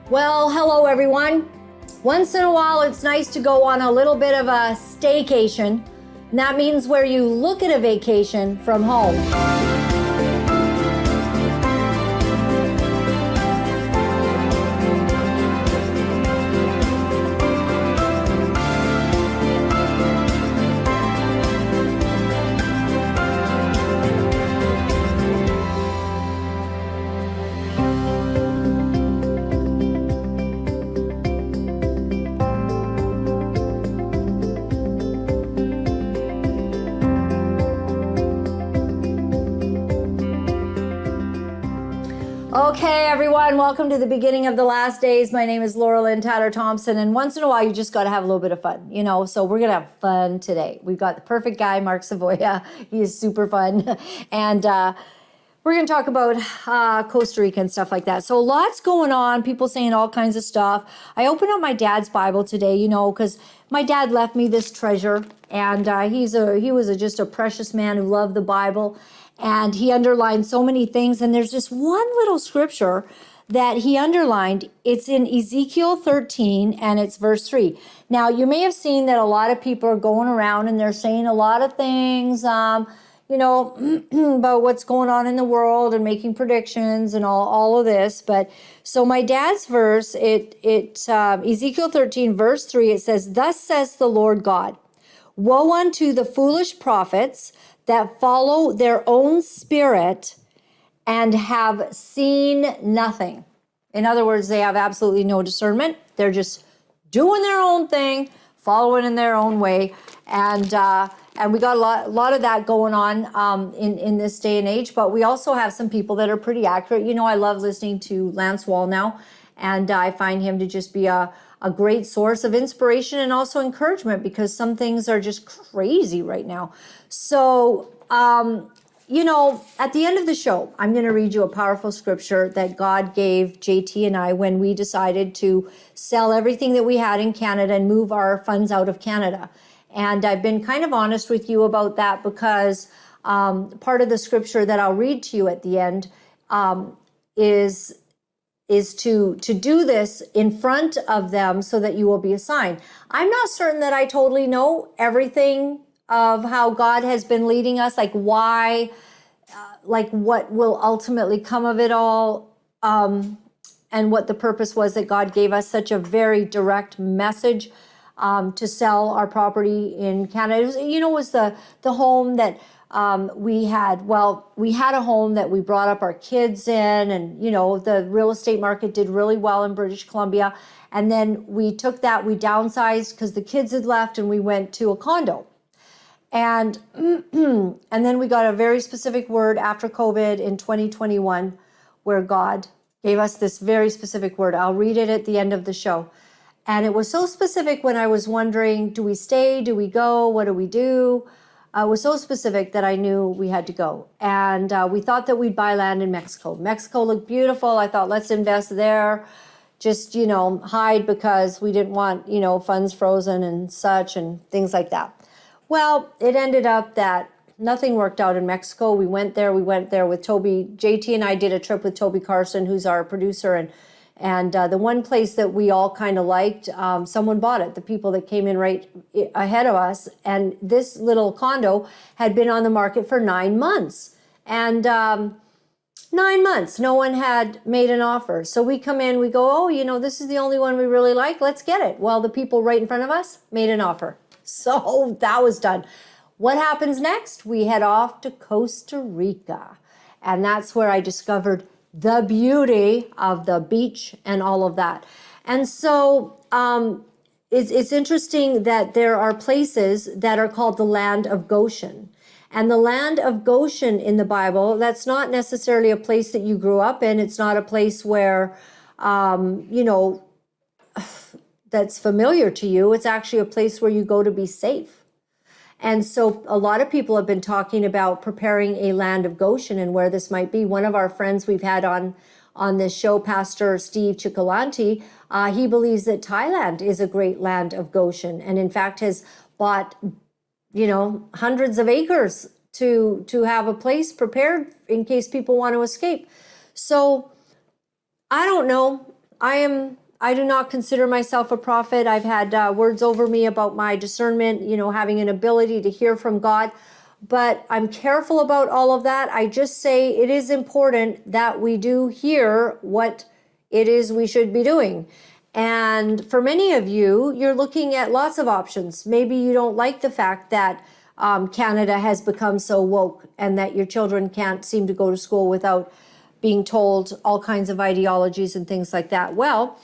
Well, hello everyone. Once in a while, it's nice to go on a little bit of a staycation. And that means where you look at a vacation from home. Okay, everyone, welcome to the beginning of the last days. My name is Laura-Lynn Thompson, and once in a while, you just got to have a little bit of fun, so we're going to have fun today. We've got the perfect guy, Mark Savoia. He is super fun, and we're going to talk about Costa Rica and stuff like that. So lots going on, people saying all kinds of stuff. I opened up my dad's Bible today, because my dad left me this treasure, and he was just a precious man who loved the Bible. And he underlined so many things. And there's just one little scripture that he underlined. It's in Ezekiel 13, and it's verse 3. Now, you may have seen that a lot of people are going around and they're saying a lot of things, about what's going on in the world and making predictions and all of this. But so my dad's verse, Ezekiel 13, verse 3, it says, "Thus says the Lord God, woe unto the foolish prophets that follow their own spirit and have seen nothing." In other words, they have absolutely no discernment. They're just doing their own thing, following in their own way. And we got a lot of that going on in this day and age. But we also have some people that are pretty accurate. I love listening to Lance Wall now, and I find him to just be a great source of inspiration and also encouragement, because some things are just crazy right now. So, at the end of the show, I'm going to read you a powerful scripture that God gave JT and I when we decided to sell everything that we had in Canada and move our funds out of Canada. And I've been kind of honest with you about that, because part of the scripture that I'll read to you at the end is to do this in front of them so that you will be assigned. I'm not certain that I totally know everything of how God has been leading us, like why, like what will ultimately come of it all, and what the purpose was that God gave us such a very direct message to sell our property in Canada. It was the home that we had. Well, we had a home that we brought up our kids in, and the real estate market did really well in British Columbia. And then we took that, we downsized because the kids had left, and we went to a condo. And then we got a very specific word after COVID in 2021, where God gave us this very specific word. I'll read it at the end of the show. And it was so specific when I was wondering, do we stay? Do we go? What do we do? It was so specific that I knew we had to go. And we thought that we'd buy land in Mexico. Mexico looked beautiful. I thought, let's invest there. Just, hide, because we didn't want, funds frozen and such and things like that. Well, it ended up that nothing worked out in Mexico. We went there with Toby. JT and I did a trip with Toby Carson, who's our producer. And the one place that we all kind of liked, someone bought it, the people that came in right ahead of us. And this little condo had been on the market for 9 months. And 9 months, no one had made an offer. So we come in, we go, this is the only one we really like. Let's get it. Well, the people right in front of us made an offer. So that was done. What happens next? We head off to Costa Rica. And that's where I discovered the beauty of the beach and all of that. And so it's interesting that there are places that are called the land of Goshen. And the land of Goshen in the Bible, that's not necessarily a place that you grew up in. It's not a place where, that's familiar to you. It's actually a place where you go to be safe. And so a lot of people have been talking about preparing a land of Goshen and where this might be. One of our friends we've had on this show, Pastor Steve Cicolanti, he believes that Thailand is a great land of Goshen, and in fact has bought, hundreds of acres to have a place prepared in case people want to escape. So I don't know. I do not consider myself a prophet. I've had words over me about my discernment, having an ability to hear from God. But I'm careful about all of that. I just say it is important that we do hear what it is we should be doing. And for many of you, you're looking at lots of options. Maybe you don't like the fact that Canada has become so woke and that your children can't seem to go to school without being told all kinds of ideologies and things like that. Well,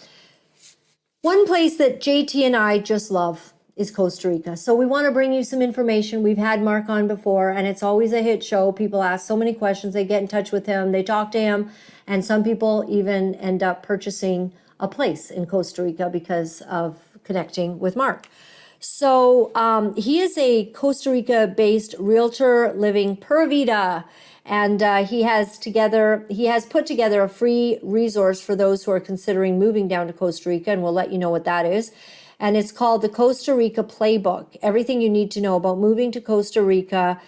one place that JT and I just love is Costa Rica. So we want to bring you some information. We've had Mark on before, and it's always a hit show. People ask so many questions. They get in touch with him. They talk to him. And some people even end up purchasing a place in Costa Rica because of connecting with Mark. So he is a Costa Rica-based realtor living Pura Vida. And he has put together a free resource for those who are considering moving down to Costa Rica, and we'll let you know what that is. And it's called the Costa Rica Playbook. Everything you need to know about moving to Costa Rica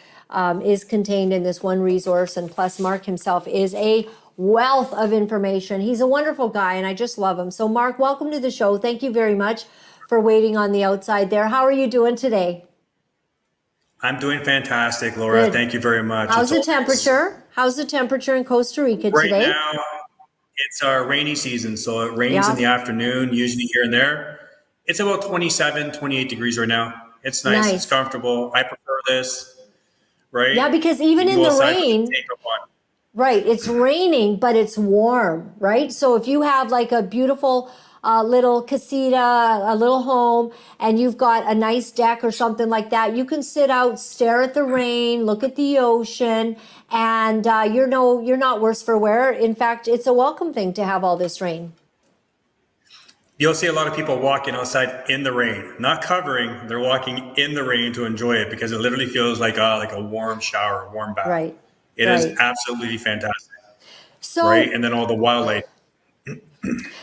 is contained in this one resource. And plus, Mark himself is a wealth of information. He's a wonderful guy, and I just love him. So, Mark, welcome to the show. Thank you very much for waiting on the outside there. How are you doing today? I'm doing fantastic, Laura. Good. Thank you very much. How's the temperature? How's the temperature in Costa Rica right today? now, it's our rainy season, so it rains in the afternoon, usually here and there. It's about 27, 28 degrees right now. It's nice. It's comfortable. I prefer this, right? Yeah, because even in the rain, right, it's raining, but it's warm, right? So if you have like a beautiful little casita, a little home, and you've got a nice deck or something like that, you can sit out, stare at the rain, look at the ocean, and you're not worse for wear. In fact, it's a welcome thing to have all this rain. You'll see a lot of people walking outside in the rain, not covering. They're walking in the rain to enjoy it because it literally feels like a warm shower, a warm bath. Right. It is absolutely fantastic. So, right, and then all the wildlife.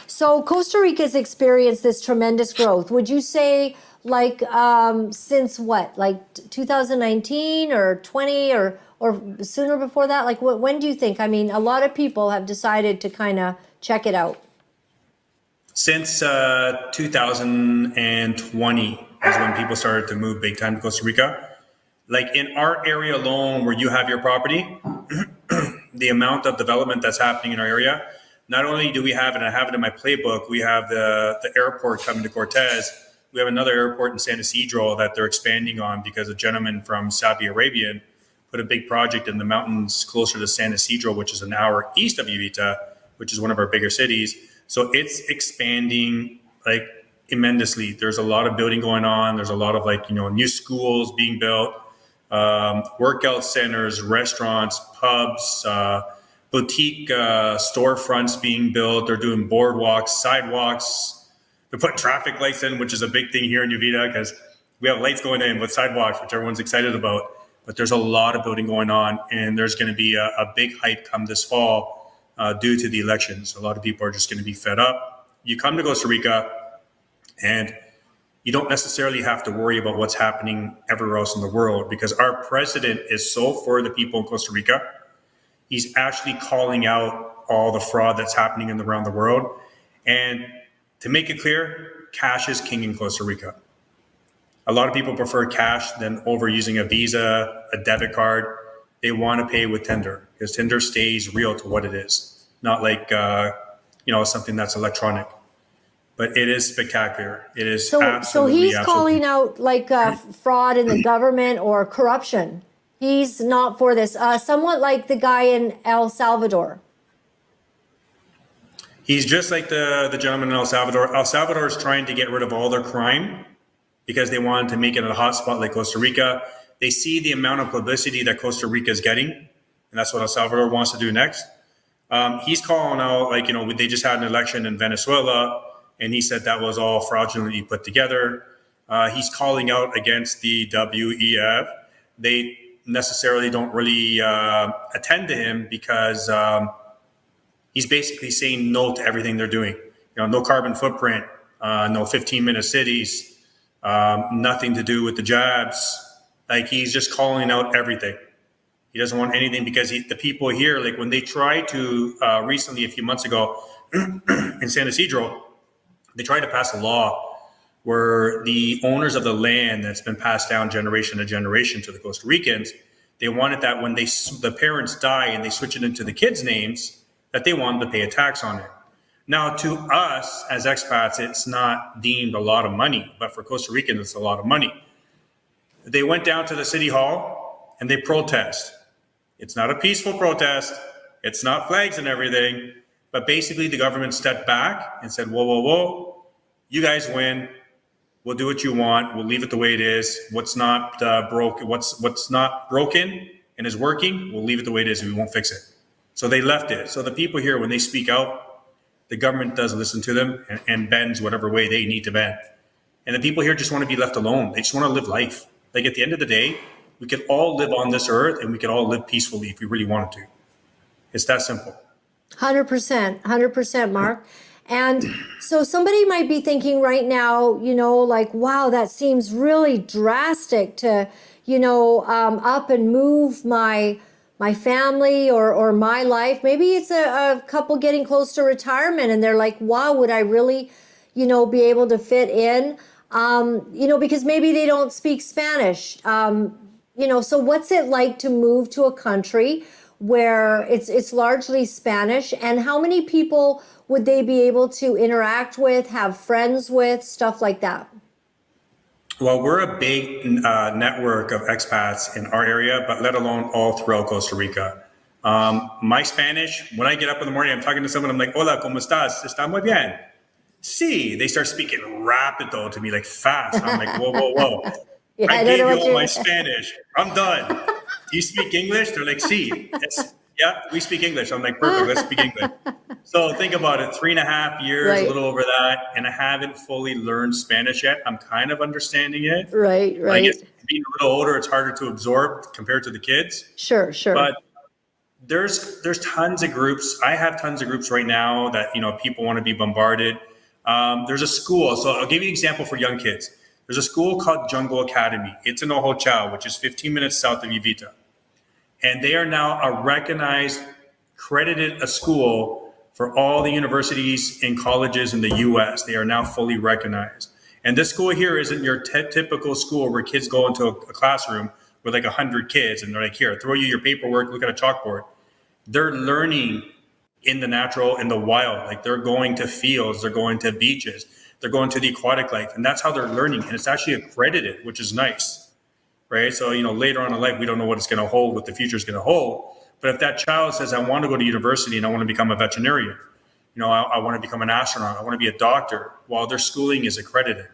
So Costa Rica's experienced this tremendous growth. Would you say like since what, like 2019 or 20 or sooner before that? Like when do you think? I mean, a lot of people have decided to kind of check it out. Since 2020 is when people started to move big time to Costa Rica. Like in our area alone where you have your property, the amount of development that's happening in our area, not only do we have it, and I have it in my playbook, we have the airport coming to Cortez. We have another airport in San Isidro that they're expanding on because a gentleman from Saudi Arabia put a big project in the mountains closer to San Isidro, which is an hour east of Uvita, which is one of our bigger cities. So it's expanding like immensely. There's a lot of building going on. There's a lot of new schools being built, workout centers, restaurants, pubs, boutique storefronts being built. They're doing boardwalks, sidewalks. They're putting traffic lights in, which is a big thing here in Uvita because we have lights going in with sidewalks, which everyone's excited about. But there's a lot of building going on, and there's going to be a big hype come this fall due to the elections. A lot of people are just going to be fed up. You come to Costa Rica, and you don't necessarily have to worry about what's happening everywhere else in the world because our president is so for the people in Costa Rica. He's actually calling out all the fraud that's happening around the world. And to make it clear, cash is king in Costa Rica. A lot of people prefer cash than over using a Visa, a debit card. They want to pay with Tinder because Tinder stays real to what it is, not like something that's electronic. But it is spectacular. It is so he's calling out like fraud in the government or corruption. He's not for this. Somewhat like the guy in El Salvador. He's just like the gentleman in El Salvador. El Salvador is trying to get rid of all their crime because they wanted to make it a hot spot like Costa Rica. They see the amount of publicity that Costa Rica is getting, and that's what El Salvador wants to do next. He's calling out, they just had an election in Venezuela, and he said that was all fraudulently put together. He's calling out against the WEF. They necessarily don't really attend to him because he's basically saying no to everything they're doing. No carbon footprint, no 15-minute cities, nothing to do with the jabs. Like he's just calling out everything. He doesn't want anything because the people here, like when they tried to recently, a few months ago, in San Isidro, they tried to pass a law where the owners of the land that's been passed down generation to generation to the Costa Ricans, they wanted that when the parents die and they switch it into the kids' names, that they wanted to pay a tax on it. Now, to us as expats, it's not deemed a lot of money, but for Costa Ricans, it's a lot of money. They went down to the city hall and they protest. It's not a peaceful protest. It's not flags and everything, but basically the government stepped back and said, whoa, whoa, whoa, you guys win. We'll do what you want. We'll leave it the way it is. What's not broken, what's not broken and is working, we'll leave it the way it is and we won't fix it. So they left it. So the people here, when they speak out, the government does listen to them and bends whatever way they need to bend. And the people here just want to be left alone. They just want to live life. Like at the end of the day, we could all live on this earth and we could all live peacefully if we really wanted to. It's that simple. 100%, Mark. And so somebody might be thinking right now, like, wow, that seems really drastic to, up and move my family or my life. Maybe it's a couple getting close to retirement and they're like, wow, would I really, be able to fit in? Because maybe they don't speak Spanish. So what's it like to move to a country where it's largely Spanish, and how many people would they be able to interact with, have friends with, stuff like that? Well, we're a big network of expats in our area, but let alone all throughout Costa Rica. My Spanish, when I get up in the morning, I'm talking to someone, I'm like, hola, ¿cómo estás? ¿Está muy bien? Sí. They start speaking rapido to me, like fast. I'm like, whoa, whoa, whoa. Yeah, I gave you all my Spanish. I'm done. Do you speak English? They're like, sí. Yeah, we speak English. I'm like, perfect, let's speak English. So think about it, 3.5 years, Right. a little over that, and I haven't fully learned Spanish yet. I'm kind of understanding it. Right. I guess being a little older, it's harder to absorb compared to the kids. Sure. But there's tons of groups. I have tons of groups right now that, people want to be bombarded. There's a school. So I'll give you an example for young kids. There's a school called Jungle Academy. It's in Ojochao, which is 15 minutes south of Uvita. And they are now a recognized, credited a school for all the universities and colleges in the US. They are now fully recognized. And this school here isn't your typical school where kids go into a classroom with like 100 kids and they're like, here, throw you your paperwork, look at a chalkboard. They're learning in the natural, in the wild. Like they're going to fields, they're going to beaches, they're going to the aquatic life. And that's how they're learning. And it's actually accredited, which is nice. Right. So, later on in life, we don't know what it's going to hold, what the future is going to hold. But if that child says, I want to go to university and I want to become a veterinarian, I want to become an astronaut, I want to be a doctor, while their schooling is accredited.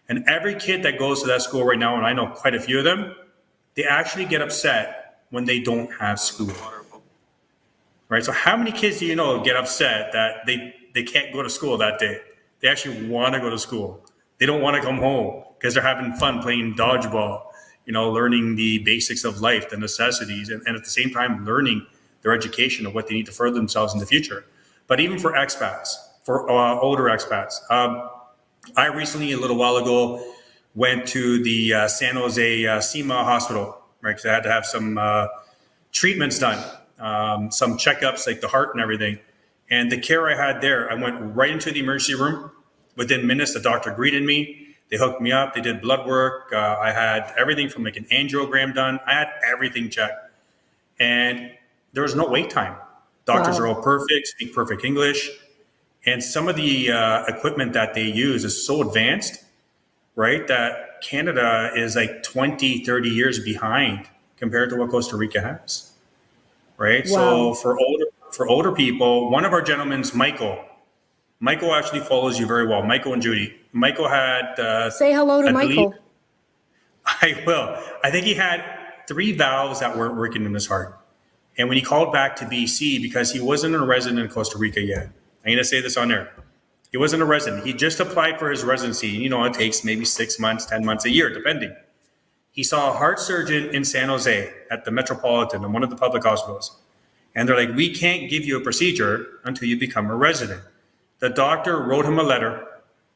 And every kid that goes to that school right now, and I know quite a few of them, they actually get upset when they don't have school. Right. So how many kids do you know get upset that they can't go to school that day? They actually want to go to school. They don't want to come home because they're having fun playing dodgeball. Learning the basics of life, the necessities, and at the same time, learning their education of what they need to further themselves in the future. But even for expats, for older expats, I recently, a little while ago, went to the San Jose SEMA hospital, right? Because I had to have some treatments done, some checkups, like the heart and everything. And the care I had there, I went right into the emergency room. Within minutes, the doctor greeted me. They hooked me up. They did blood work. I had everything from like an angiogram done. I had everything checked. And there was no wait time. Doctors are all perfect, speak perfect English. And some of the equipment that they use is so advanced, right, that Canada is like 20, 30 years behind compared to what Costa Rica has, right? Wow. So for older people, one of our gentlemen's, Michael actually follows you very well. Michael and Judy. Michael had... Say hello to Michael. I will. I think he had 3 valves that weren't working in his heart. And when he called back to BC, because he wasn't a resident in Costa Rica yet, I'm going to say this on there. He wasn't a resident. He just applied for his residency. It takes maybe 6 months, 10 months, a year, depending. He saw a heart surgeon in San Jose at the Metropolitan, in one of the public hospitals. And they're like, we can't give you a procedure until you become a resident. The doctor wrote him a letter,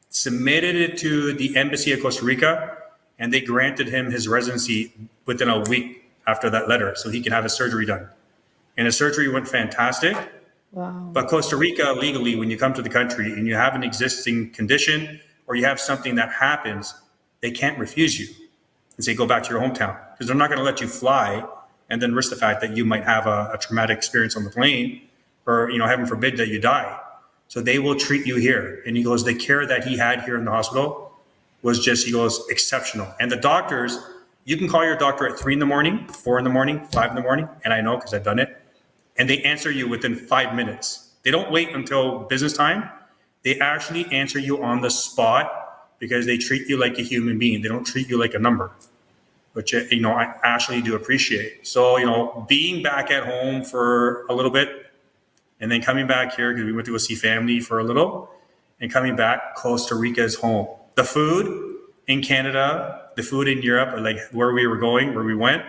submitted it to the embassy of Costa Rica, and they granted him his residency within a week after that letter so he can have his surgery done. And his surgery went fantastic. Wow. But Costa Rica, legally, when you come to the country and you have an existing condition or you have something that happens, they can't refuse you and say, go back to your hometown, because they're not going to let you fly and then risk the fact that you might have a traumatic experience on the plane, or, heaven forbid that you die. So they will treat you here. And he goes, the care that he had here in the hospital was just, he goes, exceptional. And the doctors, you can call your doctor at 3 a.m, 4 a.m, 5 a.m, and I know because I've done it, and they answer you within 5 minutes. They don't wait until business time. They actually answer you on the spot because they treat you like a human being. They don't treat you like a number, which, I actually do appreciate. So, being back at home for a little bit and then coming back here because we went to go see family for a little, and coming back, Costa Rica is home. The food in Canada, the food in Europe, or like where we went,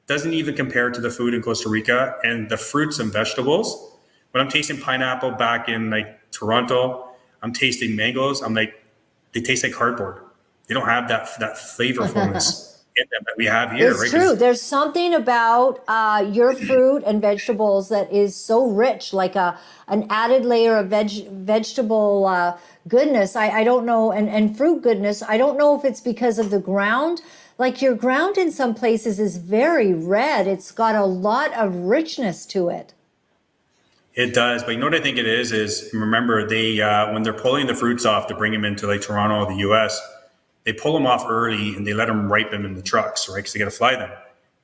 doesn't even compare to the food in Costa Rica. And the fruits and vegetables, when I'm tasting pineapple back in like Toronto, I'm tasting mangoes, I'm like, they taste like cardboard. They don't have that flavorfulness in them that we have here. It's right? true. There's something about your fruit and vegetables that is so rich, like an added layer of vegetable goodness. I don't know, and fruit goodness. I don't know if it's because of the ground. Like your ground in some places is very red. It's got a lot of richness to it. It does, but you know what I think it is remember they when they're pulling the fruits off to bring them into like Toronto, the U.S., they pull them off early and they let them ripen in the trucks, right? Because they got to fly them,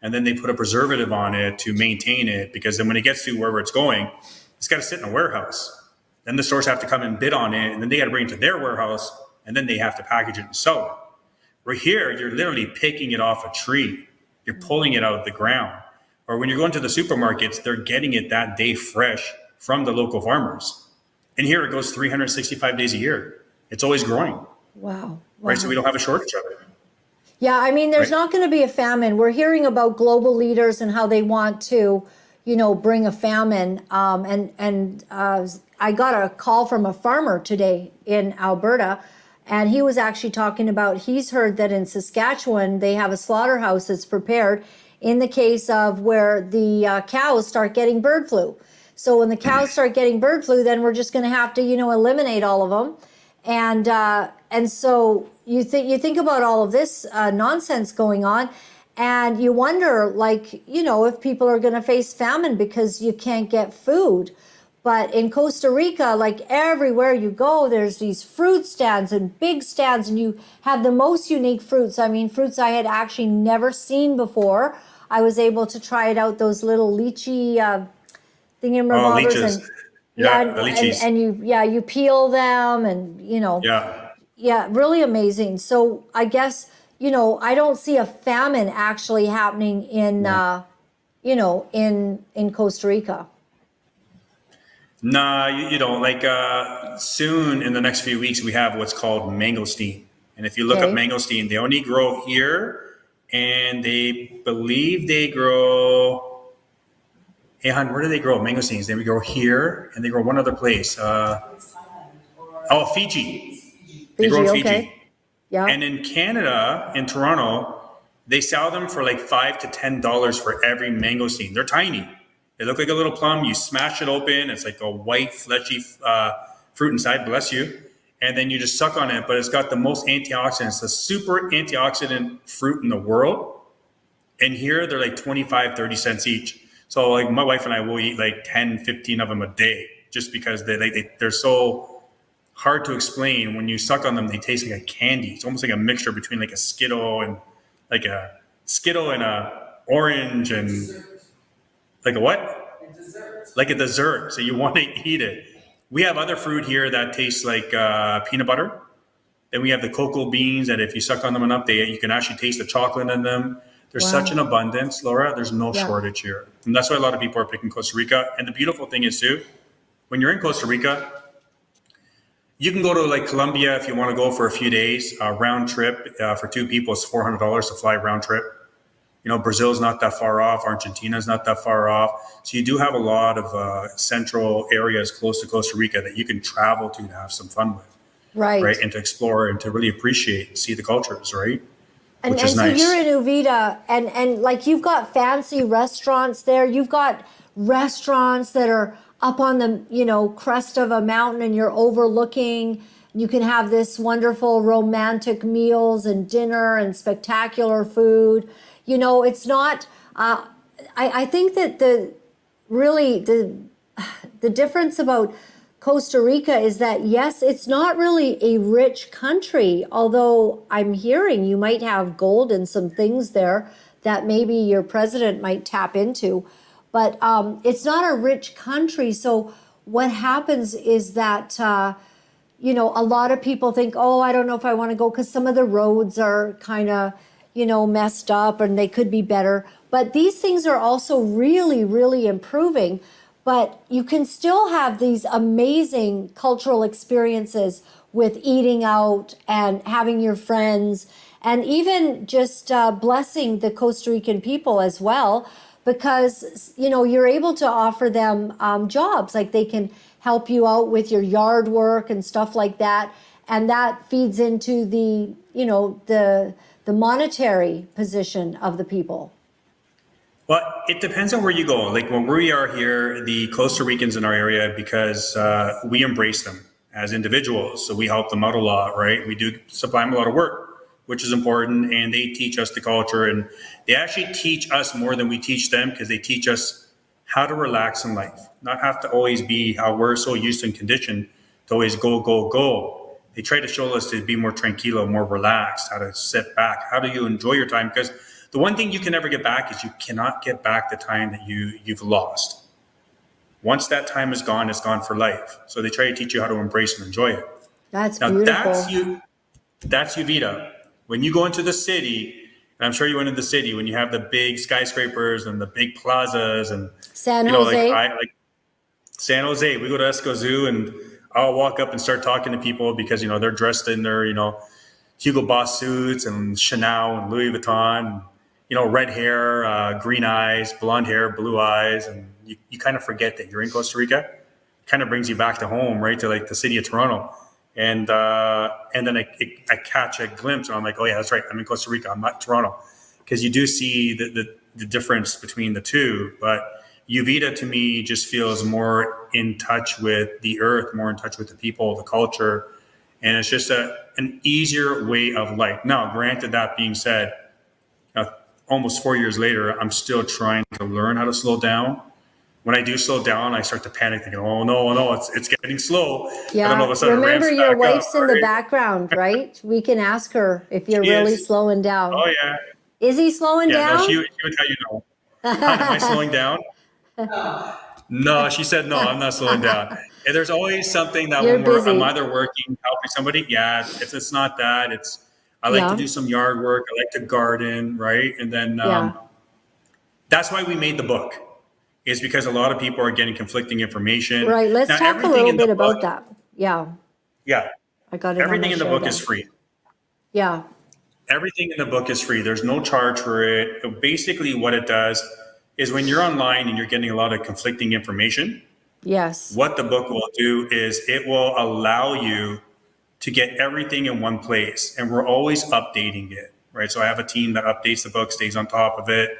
and then they put a preservative on it to maintain it, because then when it gets to wherever it's going, it's got to sit in a warehouse. Then the stores have to come and bid on it, and then they got to bring it to their warehouse, and then they have to package it and sell it. Right here, you're literally picking it off a tree. You're pulling it out of the ground. Or when you're going to the supermarkets, they're getting it that day fresh from the local farmers. And here it goes 365 days a year. It's always growing. Wow. Right? So we don't have a shortage of it. Yeah, I mean, there's not going to be a famine. We're hearing about global leaders and how they want to, bring a famine. I got a call from a farmer today in Alberta, and he was actually talking about, he's heard that in Saskatchewan, they have a slaughterhouse that's prepared in the case of where the cows start getting bird flu. So when the cows start getting bird flu, then we're just going to have to, eliminate all of them. And so you think about all of this nonsense going on, and you wonder, like, if people are going to face famine because you can't get food. But in Costa Rica, like everywhere you go, there's these fruit stands and big stands, and you have the most unique fruits. I mean, fruits I had actually never seen before. I was able to try it out, those little lychee thingamabobbers. Leeches. And Yeah, the lychees. and you peel them, and Yeah. really amazing. So I guess, I don't see a famine actually happening in in Costa Rica. Nah, you don't. Like soon in the next few weeks, we have what's called mangosteen. And if you look up Okay. mangosteen, they only grow here, and they believe they grow. Hey, hon, where do they grow mangosteens? They grow here, and they grow one other place. Fiji. They grow in Fiji. Okay. Yeah. And in Canada, in Toronto, they sell them for like $5 to $10 for every mangosteen. They're tiny. They look like a little plum. You smash it open. It's like a white, fleshy fruit inside. Bless you. And then you just suck on it. But it's got the most antioxidants. The super antioxidant fruit in the world. And here they're like 25, 30 cents each. So like my wife and I will eat like 10, 15 of them a day, just because they're so hard to explain. When you suck on them, they taste like a candy. It's almost like a mixture between like a Skittle and a orange and like a what? A dessert. Like a dessert. So you want to eat it. We have other fruit here that tastes like peanut butter. Then we have the cocoa beans that if you suck on them enough, you can actually taste the chocolate in them. There's such an abundance, Laura. There's no shortage here. And that's why a lot of people are picking Costa Rica. And the beautiful thing is too, when you're in Costa Rica, you can go to like Colombia if you want to go for a few days. Round trip for two people is $400 to fly round trip. Brazil's not that far off. Argentina's not that far off. So you do have a lot of central areas close to Costa Rica that you can travel to have some fun with. Right. And to explore and to really appreciate and see the cultures, right? And Which is so nice. you're in Uvita, and like you've got fancy restaurants there. You've got restaurants that are up on the, crest of a mountain and you're overlooking. You can have this wonderful romantic meals and dinner and spectacular food. It's not, I think that the difference about Costa Rica is that, yes, it's not really a rich country, although I'm hearing you might have gold and some things there that maybe your president might tap into. But it's not a rich country. So what happens is that, a lot of people think, oh, I don't know if I want to go because some of the roads are kind of, messed up and they could be better. But these things are also really, really improving. But you can still have these amazing cultural experiences with eating out and having your friends and even just blessing the Costa Rican people as well, because, you're able to offer them jobs, like they can help you out with your yard work and stuff like that. And that feeds into the, the monetary position of the people. Well, it depends on where you go. Like when we are here, the Costa Ricans in our area, because we embrace them as individuals. So we help them out a lot, right? We do supply them a lot of work, which is important. And they teach us the culture, and they actually teach us more than we teach them, because they teach us how to relax in life, not have to always be how we're so used and conditioned to always go, go, go. They try to show us to be more tranquilo, more relaxed, how to sit back. How do you enjoy your time? Because the one thing you can never get back is you cannot get back the time that you've lost. Once that time is gone, it's gone for life. So they try to teach you how to embrace and enjoy it. That's Now, beautiful. that's Uvita. When you go into the city, and I'm sure you went into the city, when you have the big skyscrapers and the big plazas and San Jose. like San Jose, we go to Escazú and I'll walk up and start talking to people because, they're dressed in their, Hugo Boss suits and Chanel and Louis Vuitton, red hair, green eyes, blonde hair, blue eyes. And you kind of forget that you're in Costa Rica. It kind of brings you back to home, right? To like the city of Toronto. And then I catch a glimpse and I'm like, oh yeah, that's right. I'm in Costa Rica. I'm not Toronto. Because you do see the difference between the two. But Uvita to me just feels more in touch with the earth, more in touch with the people, the culture. And it's just an easier way of life. Now, granted, that being said, almost 4 years later, I'm still trying to learn how to slow down. When I do slow down, I start to panic, thinking, "Oh no, it's getting slow." Yeah. And then all of a sudden, Remember, your wife's in the right? background, right? We can ask her if you're She really is. slowing down. Oh yeah, Is he slowing yeah. No, down? she would tell you no. Am I slowing down? No, she said no. I'm not slowing down. And there's always something that You're when I'm busy. either working, helping somebody. Yeah, it's not that. I like to Yeah. do some yard work. I like to garden, right? And then Yeah. that's why we made the book, is because a lot of people are getting conflicting information. Right. Let's Now, talk a everything little in the bit about book, that. Yeah. yeah, I got it on my everything in the share book is down. free. Yeah. Everything in the book is free. There's no charge for it. Basically, what it does is when you're online and you're getting a lot of conflicting information, Yes. what the book will do is it will allow you to get everything in one place. And we're always updating it, right? So I have a team that updates the book, stays on top of it.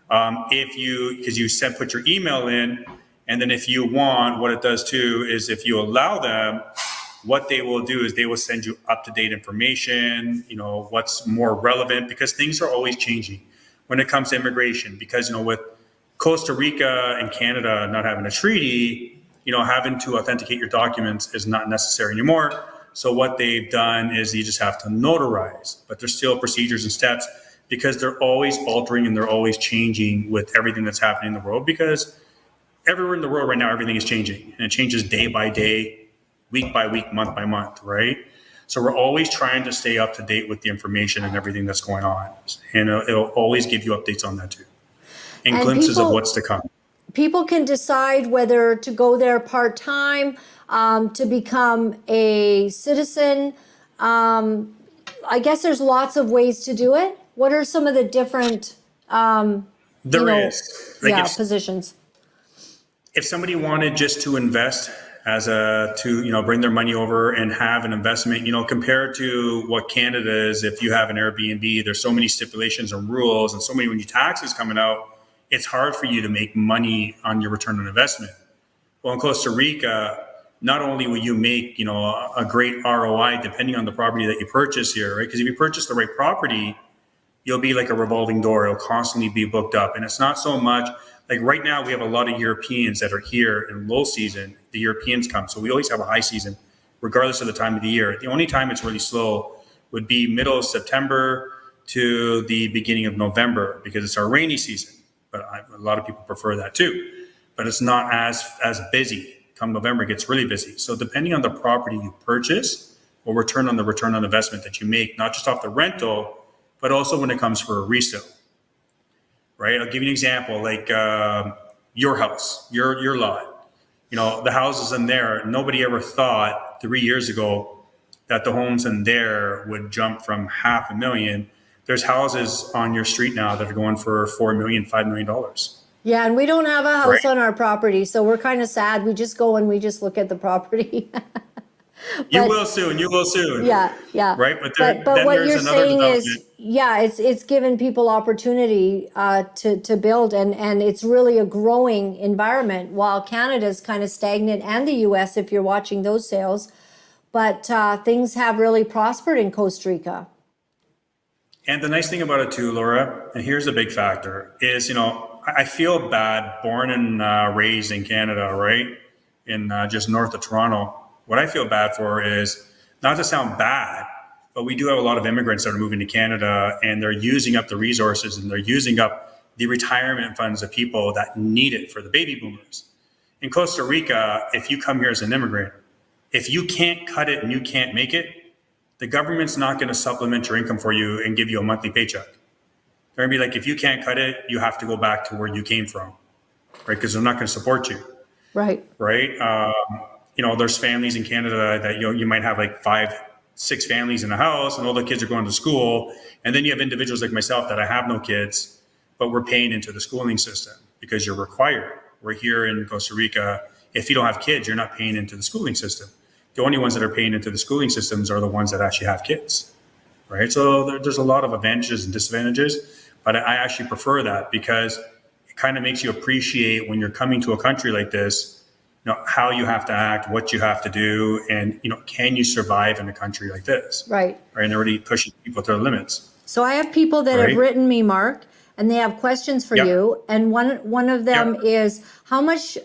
Because you put your email in, and then if you want, what it does too is if you allow them, what they will do is they will send you up-to-date information, what's more relevant, because things are always changing when it comes to immigration. Because, with Costa Rica and Canada not having a treaty, having to authenticate your documents is not necessary anymore. So what they've done is you just have to notarize, but there's still procedures and steps, because they're always altering and they're always changing with everything that's happening in the world. Because everywhere in the world right now, everything is changing, and it changes day by day, week by week, month by month, right? So we're always trying to stay up to date with the information and everything that's going on. And it'll always give you updates on that too, and And glimpses of what's to come. people can decide whether to go there part-time, to become a citizen. I guess there's lots of ways to do it. What are some of the different, There is. Like positions? if somebody wanted just to invest to bring their money over and have an investment, compared to what Canada is, if you have an Airbnb, there's so many stipulations and rules and so many, when your taxes coming out, it's hard for you to make money on your return on investment. Well, in Costa Rica, not only will you make, a great ROI depending on the property that you purchase here, right? Because if you purchase the right property, you'll be like a revolving door. It'll constantly be booked up. And it's not so much like right now we have a lot of Europeans that are here in low season. The Europeans come. So we always have a high season, regardless of the time of the year. The only time it's really slow would be middle of September to the beginning of November because it's our rainy season. But a lot of people prefer that too. But it's not as busy. Come November, it gets really busy. So depending on the property you purchase will return on investment that you make, not just off the rental, but also when it comes for a resale, right? I'll give you an example, like your house, your lot. The houses in there, nobody ever thought 3 years ago that the homes in there would jump from $500,000. There's houses on your street now that are going for $4 million, $5 million. Yeah, and we don't have a house Right. on our property, so we're kind of sad. We just go and we just look at the property. You will soon. Yeah. Right, but But then what there's you're another saying is, development. yeah, it's given people opportunity to build, and it's really a growing environment. While Canada's kind of stagnant, and the U.S. if you're watching those sales, but things have really prospered in Costa Rica. And the nice thing about it too, Laura, and here's a big factor, is, I feel bad, born and raised in Canada, right? In just north of Toronto. What I feel bad for is, not to sound bad, but we do have a lot of immigrants that are moving to Canada and they're using up the resources and they're using up the retirement funds of people that need it for the baby boomers. In Costa Rica, if you come here as an immigrant, if you can't cut it and you can't make it, the government's not going to supplement your income for you and give you a monthly paycheck. They're going to be like, if you can't cut it, you have to go back to where you came from, right? Because they're not going to support you. Right. There's families in Canada that you might have like 5-6 families in a house and all the kids are going to school. And then you have individuals like myself that I have no kids, but we're paying into the schooling system because you're required. We're here in Costa Rica. If you don't have kids, you're not paying into the schooling system. The only ones that are paying into the schooling systems are the ones that actually have kids, right? So there's a lot of advantages and disadvantages, but I actually prefer that because it kind of makes you appreciate when you're coming to a country like this, how you have to act, what you have to do, and, can you survive in a country like this? Right. And they're already pushing people to their limits. So I have people that have written me, Mark, and they have questions for you. And one of them is, how much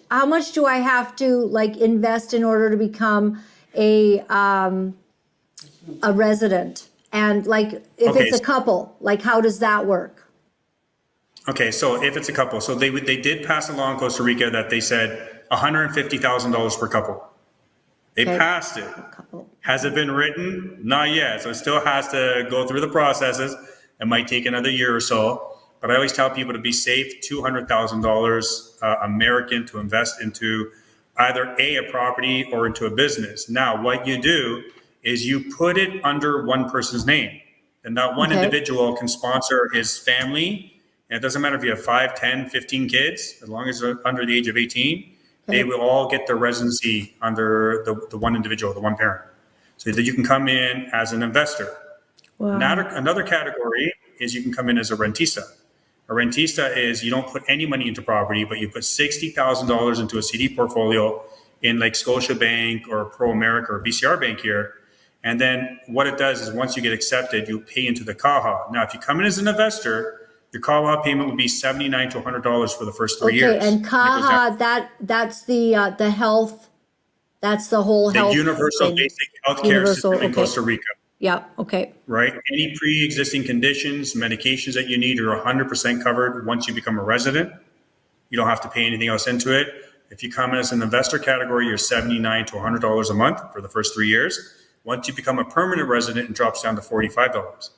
do I have to invest in order to become a resident? And if it's a couple, how does that work? Okay, so if it's a couple, so they did pass a law in Costa Rica that they said $150,000 per couple. They passed it. Has it been written? Not yet. So it still has to go through the processes. It might take another year or so. But I always tell people to be safe, $200,000 American to invest into either a property or into a business. Now, what you do is you put it under one person's name. And that one individual can sponsor his family. And it doesn't matter if you have 5, 10, 15 kids, as long as they're under the age of 18, they will all get their residency under the one individual, the one parent. So that you can come in as an investor. Wow. Another category is you can come in as a rentista. A rentista is you don't put any money into property, but you put $60,000 into a CD portfolio in like Scotiabank or Pro America or BCR Bank here. And then what it does is once you get accepted, you pay into the CAHA. Now, if you come in as an investor, your CAHA payment would be $79 to $100 for the first 3 years. Okay, and CAHA, that's the health, that's the whole health. The universal basic healthcare system in Costa Rica. Yeah, okay. Right? Any pre-existing conditions, medications that you need are 100% covered once you become a resident. You don't have to pay anything else into it. If you come in as an investor category, you're $79 to $100 a month for the first 3 years. Once you become a permanent resident, it drops down to $45.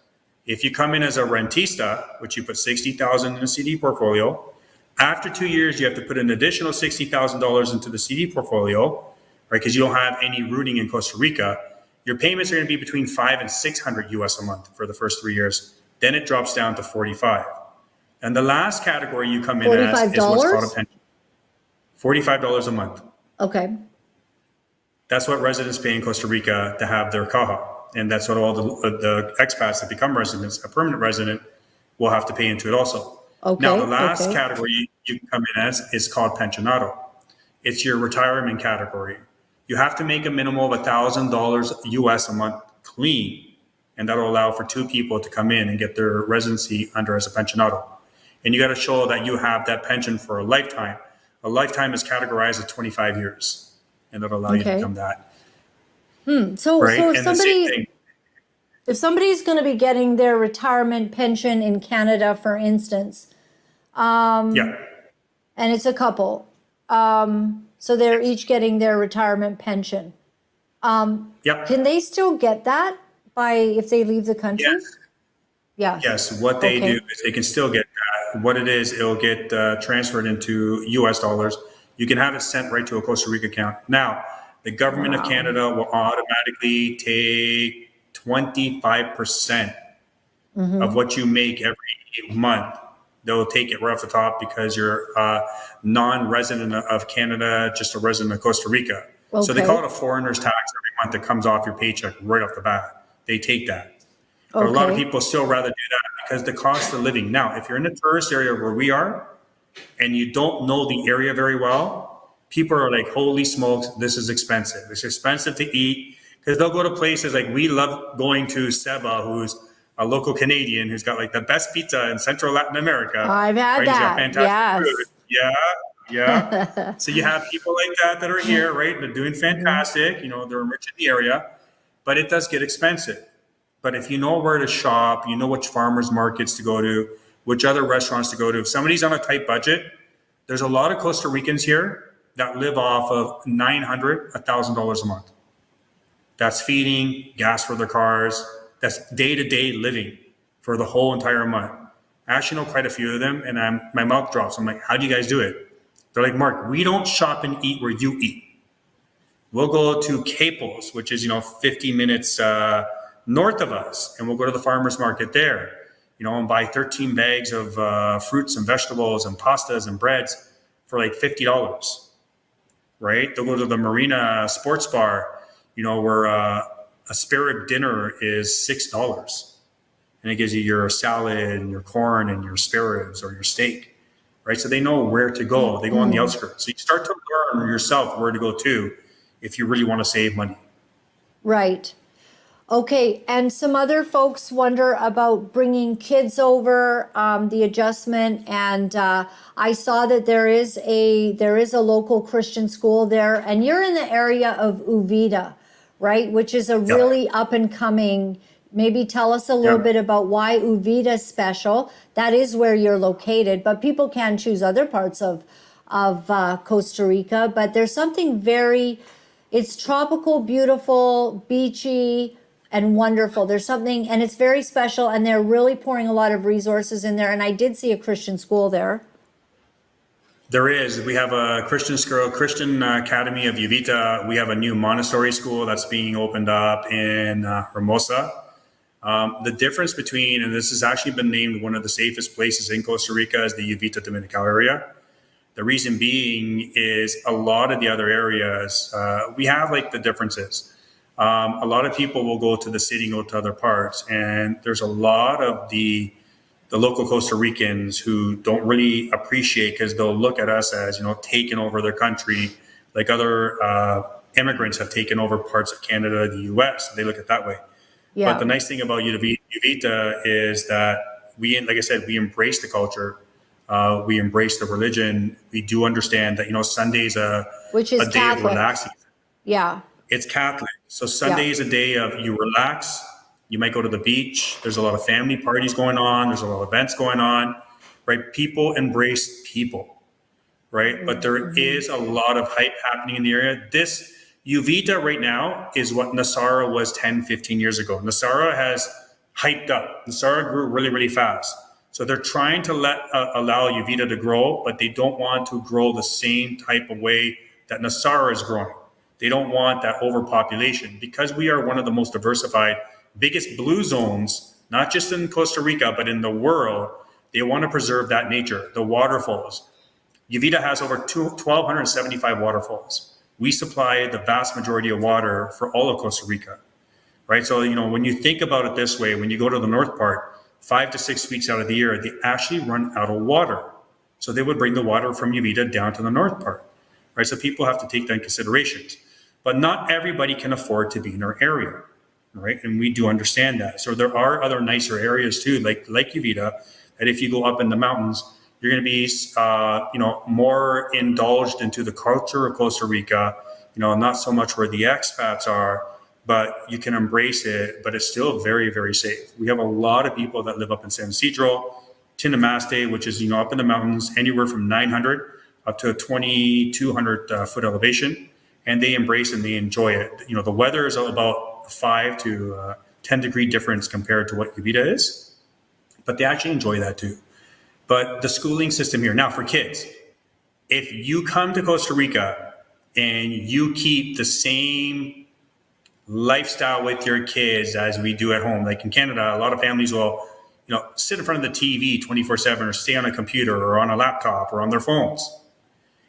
If you come in as a rentista, which you put $60,000 in a CD portfolio, after 2 years, you have to put an additional $60,000 into the CD portfolio, right? Because you don't have any rooting in Costa Rica. Your payments are going to be between $500 and $600 US a month for the first 3 years. Then it drops down to $45. And the last category you come in as is what's called a pension. $45 a month. Okay. That's what residents pay in Costa Rica to have their CAHA. And that's what all the expats that become residents, a permanent resident, will have to pay into it also. Okay. Now, the last category you can come in as is called pensionado. It's your retirement category. You have to make a minimum of $1,000 US a month clean, and that'll allow for two people to come in and get their residency under as a pensionado. And you got to show that you have that pension for a lifetime. A lifetime is categorized as 25 years, and that'll allow you to become that. So, right? so And if somebody's going to be getting their retirement pension in Canada, for instance, yeah. and it's a couple, so they're each getting their retirement pension. Yep. Can they still get that if they leave the country? Yes. Yeah. Yes. What they do is they can still get that. What it is, it'll get transferred into US dollars. You can have it sent right to a Costa Rica account. Now, the government of Canada will automatically take 25% of what you make every month. They'll take it right off the top because you're a non-resident of Canada, just a resident of Costa Rica. Okay. So they call it a foreigner's tax every month that comes off your paycheck right off the bat. They take that. But a lot of people still rather do that because the cost of living. Now, if you're in a tourist area where we are and you don't know the area very well, people are like, holy smokes, this is expensive. It's expensive to eat because they'll go to places like we love going to Seba, who's a local Canadian who's got like the best pizza in Central Latin America. I've had He's got that. fantastic food. Yeah. So you have people like that are here, right? They're doing fantastic. You know, they're rich in the area, but it does get expensive. But if you know where to shop, you know which farmers markets to go to, which other restaurants to go to. If somebody's on a tight budget, there's a lot of Costa Ricans here that live off of $900, $1,000 a month. That's feeding, gas for their cars. That's day-to-day living for the whole entire month. I actually know quite a few of them, and my mouth drops. I'm like, how do you guys do it? They're like, Mark, we don't shop and eat where you eat. We'll go to Caples, which is, 50 minutes north of us, and we'll go to the farmer's market there, and buy 13 bags of fruits and vegetables and pastas and breads for like $50, right? They'll go to the Marina Sports Bar, where a spare rib dinner is $6, and it gives you your salad and your corn and your spare ribs or your steak, right? So they know where to go. They go on the outskirts. So you start to learn yourself where to go to if you really want to save money. Right. Okay, and some other folks wonder about bringing kids over, the adjustment, and I saw that there is a local Christian school there, and you're in the area of Uvita, right? Which is a really up and coming. Maybe tell us a little bit about why Uvita is special. That is where you're located, but people can choose other parts of Costa Rica. But there's something it's tropical, beautiful, beachy, and wonderful. There's something, and it's very special, and they're really pouring a lot of resources in there. And I did see a Christian school there. There is. We have a Christian Academy of Uvita. We have a new Montessori school that's being opened up in Hermosa. The difference between, and this has actually been named one of the safest places in Costa Rica, is the Uvita Dominical area. The reason being is a lot of the other areas, we have like the differences. A lot of people will go to the city and go to other parts, and there's a lot of the local Costa Ricans who don't really appreciate, because they'll look at us as, taking over their country, like other immigrants have taken over parts of Canada, the US. They look at it that way. Yeah. But the nice thing about Uvita is that like I said, we embrace the culture. We embrace the religion. We do understand that, Sunday's which is a day Catholic. of relaxing. Yeah. It's Catholic. So Sunday is a day of you relax. You might go to the beach. There's a lot of family parties going on. There's a lot of events going on, right? People embrace people, right? But there is a lot of hype happening in the area. This Uvita right now is what Nassara was 10, 15 years ago. Nassara has hyped up. Nassara grew really, really fast. So they're trying to allow Uvita to grow, but they don't want to grow the same type of way that Nassara is growing. They don't want that overpopulation, because we are one of the most diversified, biggest blue zones, not just in Costa Rica, but in the world. They want to preserve that nature, the waterfalls. Uvita has over 1,275 waterfalls. We supply the vast majority of water for all of Costa Rica, right? So, when you think about it this way, when you go to the north part, 5 to 6 weeks out of the year, they actually run out of water. So they would bring the water from Uvita down to the north part. right? So people have to take that in considerations. But not everybody can afford to be in our area, right? And we do understand that. So there are other nicer areas too, like Uvita, that if you go up in the mountains, you're going to be, more indulged into the culture of Costa Rica. Not so much where the expats are, but you can embrace it. But it's still very, very safe. We have a lot of people that live up in San Isidro, Tinamaste, which is up in the mountains, anywhere from 900 up to a 2,200 foot elevation, and they embrace and they enjoy it. The weather is about 5 to 10 degree difference compared to what Uvita is, but they actually enjoy that too. But the schooling system here now for kids, if you come to Costa Rica and you keep the same lifestyle with your kids as we do at home, like in Canada, a lot of families will sit in front of the TV 24/7 or stay on a computer or on a laptop or on their phones.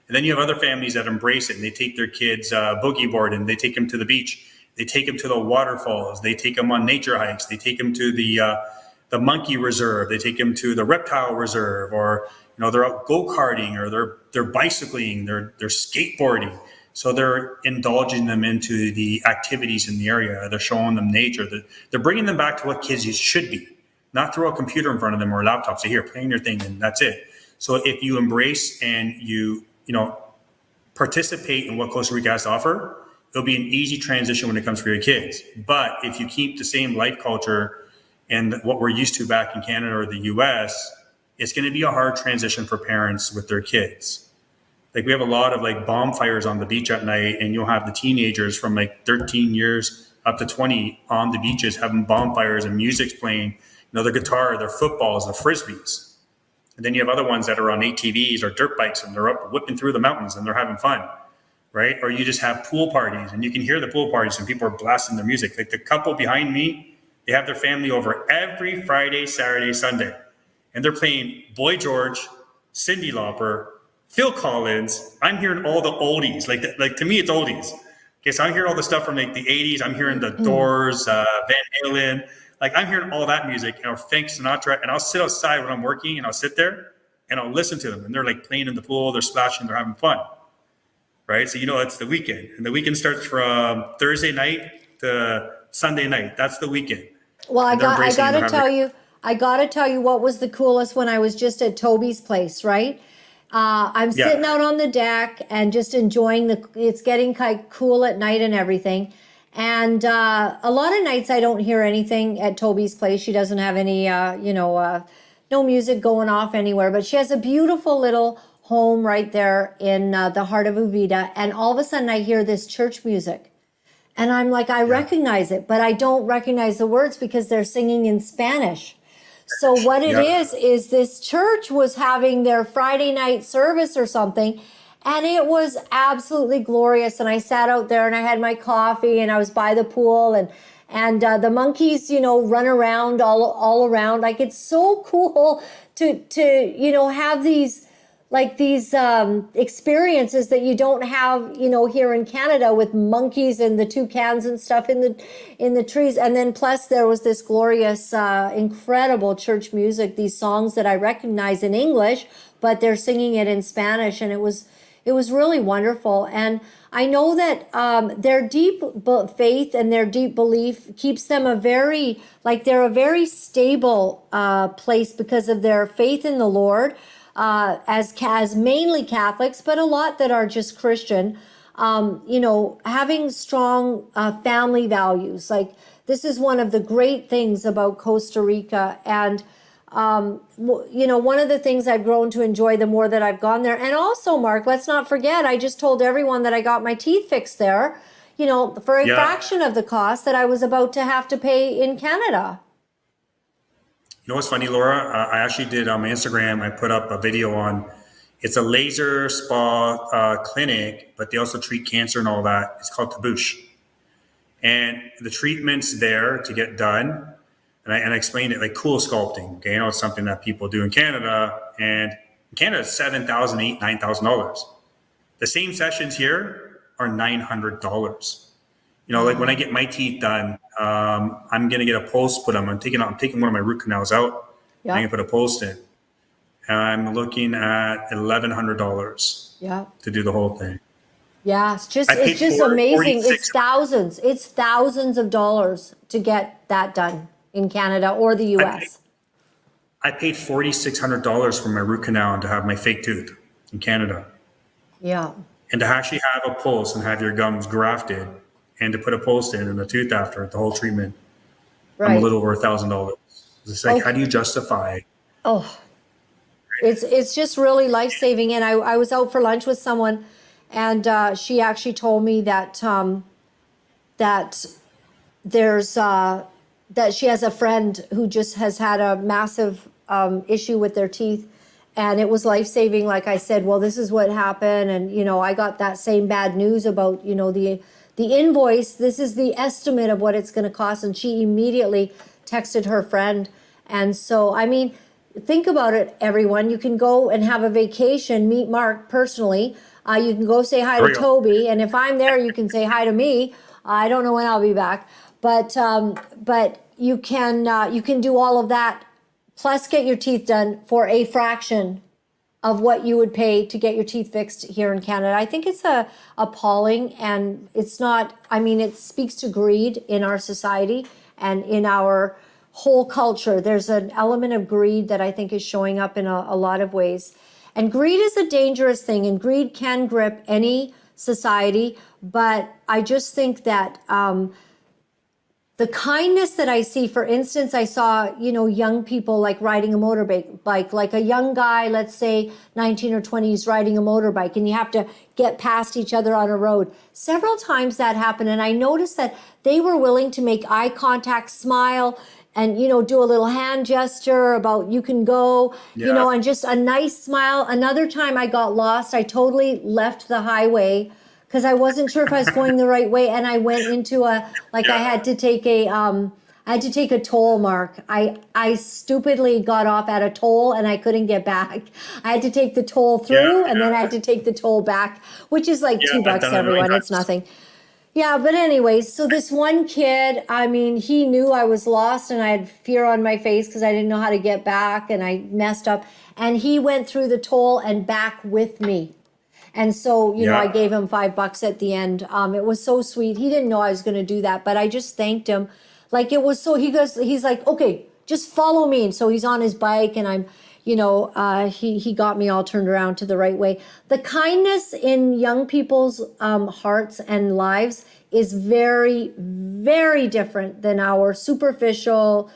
And then you have other families that embrace it and they take their kids boogie board and they take them to the beach. They take them to the waterfalls. They take them on nature hikes. They take them to the monkey reserve. They take them to the reptile reserve, or they're out go-karting, or they're bicycling, they're skateboarding. So they're indulging them into the activities in the area. They're showing them nature. They're bringing them back to what kids should be, not throw a computer in front of them or a laptop. Say, here, playing your thing, and that's it. So if you embrace and you participate in what Costa Rica has to offer, it'll be an easy transition when it comes for your kids. But if you keep the same life culture and what we're used to back in Canada or the US, it's going to be a hard transition for parents with their kids. Like we have a lot of bonfires on the beach at night, and you'll have the teenagers from 13 years up to 20 on the beaches having bonfires and music's playing, their guitar, their footballs, their frisbees. And then you have other ones that are on ATVs or dirt bikes, and they're up whipping through the mountains and they're having fun, right? Or you just have pool parties, and you can hear the pool parties and people are blasting their music. Like the couple behind me, they have their family over every Friday, Saturday, Sunday, and they're playing Boy George, Cyndi Lauper, Phil Collins. I'm hearing all the oldies. Like to me, it's oldies. Okay, so I'm hearing all the stuff from the 80s. I'm hearing the Doors, Van Halen. I'm hearing all that music, or Frank Sinatra, and I'll sit outside when I'm working, and I'll sit there and I'll listen to them, and they're playing in the pool, they're splashing, they're having fun, right? So it's the weekend, and the weekend starts from Thursday night to Sunday night. That's the weekend. Well, I gotta tell you what was the coolest when I was just at Toby's place, right? I'm sitting out on the deck and just enjoying it's getting kind of cool at night and everything. And a lot of nights I don't hear anything at Toby's place. She doesn't have any, no music going off anywhere, but she has a beautiful little home right there in the heart of Uvita. And all of a sudden I hear this church music. And I'm like, I recognize it, but I don't recognize the words because they're singing in Spanish. So what it is this church was having their Friday night service or something, and it was absolutely glorious. And I sat out there and I had my coffee and I was by the pool, and the monkeys, run around all around. It's so cool to have these experiences that you don't have, here in Canada with monkeys and the toucans and stuff in the trees. And then plus there was this glorious, incredible church music, these songs that I recognize in English, but they're singing it in Spanish. And it was really wonderful. And I know that their deep faith and their deep belief keeps them they're a very stable place because of their faith in the Lord. As mainly Catholics, but a lot that are just Christian, having strong family values. This is one of the great things about Costa Rica. And, one of the things I've grown to enjoy the more that I've gone there. And also, Mark, let's not forget, I just told everyone that I got my teeth fixed there, for a fraction of the cost that I was about to have to pay in Canada. You know what's funny, Laura? I actually did on my Instagram, I put up a video on, it's a laser spa clinic, but they also treat cancer and all that. It's called Taboosh. And the treatment's there to get done. And I explained it cool sculpting. Okay, it's something that people do in Canada. And in Canada, it's $7,000, $8,000, $9,000. The same sessions here are $900. When I get my teeth done, I'm going to get a post put on. I'm taking one of my root canals out. I'm going to put a post in. And I'm looking at $1,100 to do the whole thing. Yeah, I paid it's just amazing. 46. It's thousands of dollars to get that done in Canada or the I paid, US. I paid $4,600 for my root canal and to have my fake tooth in Canada. Yeah. And to actually have a pulse and have your gums grafted and to put a post in and a tooth after it, the whole treatment, I'm a Right. little over $1,000. It's like, how Okay. do you justify? Oh, it's just really life-saving. And I was out for lunch with someone, and she actually told me that that there's that she has a friend who just has had a massive issue with their teeth, and it was life-saving. Like I said, well, this is what happened, and I got that same bad news about the invoice. This is the estimate of what it's going to cost, and she immediately texted her friend. And so, I mean, think about it, everyone. You can go and have a vacation, meet Mark personally. You can go say hi For to real. Toby, and if I'm there, you can say hi to me. I don't know when I'll be back, but you can do all of that, plus get your teeth done for a fraction of what you would pay to get your teeth fixed here in Canada. I think it's appalling, and it's not. I mean, it speaks to greed in our society and in our whole culture. There's an element of greed that I think is showing up in a lot of ways. And greed is a dangerous thing, and greed can grip any society. But I just think that the kindness that I see, for instance, I saw, young people like riding a motorbike, like a young guy, let's say 19 or 20, is riding a motorbike, and you have to get past each other on a road. Several times that happened. And I noticed that they were willing to make eye contact, smile, and, do a little hand gesture about you can go, Yeah. and just a nice smile. Another time I got lost. I totally left the highway because I wasn't sure if I was going the right way, and I went into I had to take a toll, Mark. I stupidly got off at a toll and I couldn't get back. I had to take the toll Yeah. through, and then I had to take the toll back, which is like Yeah. I've $2 done to it a million everyone. It's times. nothing. Yeah, but anyways, so this one kid, I mean, he knew I was lost, and I had fear on my face because I didn't know how to get back, and I messed up. And he went through the toll and back with me. And so, I Yeah. gave him $5 at the end. It was so sweet. He didn't know I was going to do that, but I just thanked him. Like, it was so, he's like, okay, just follow me. And so he's on his bike, and I'm, he got me all turned around to the right way. The kindness in young people's hearts and lives is very, very different than our superficial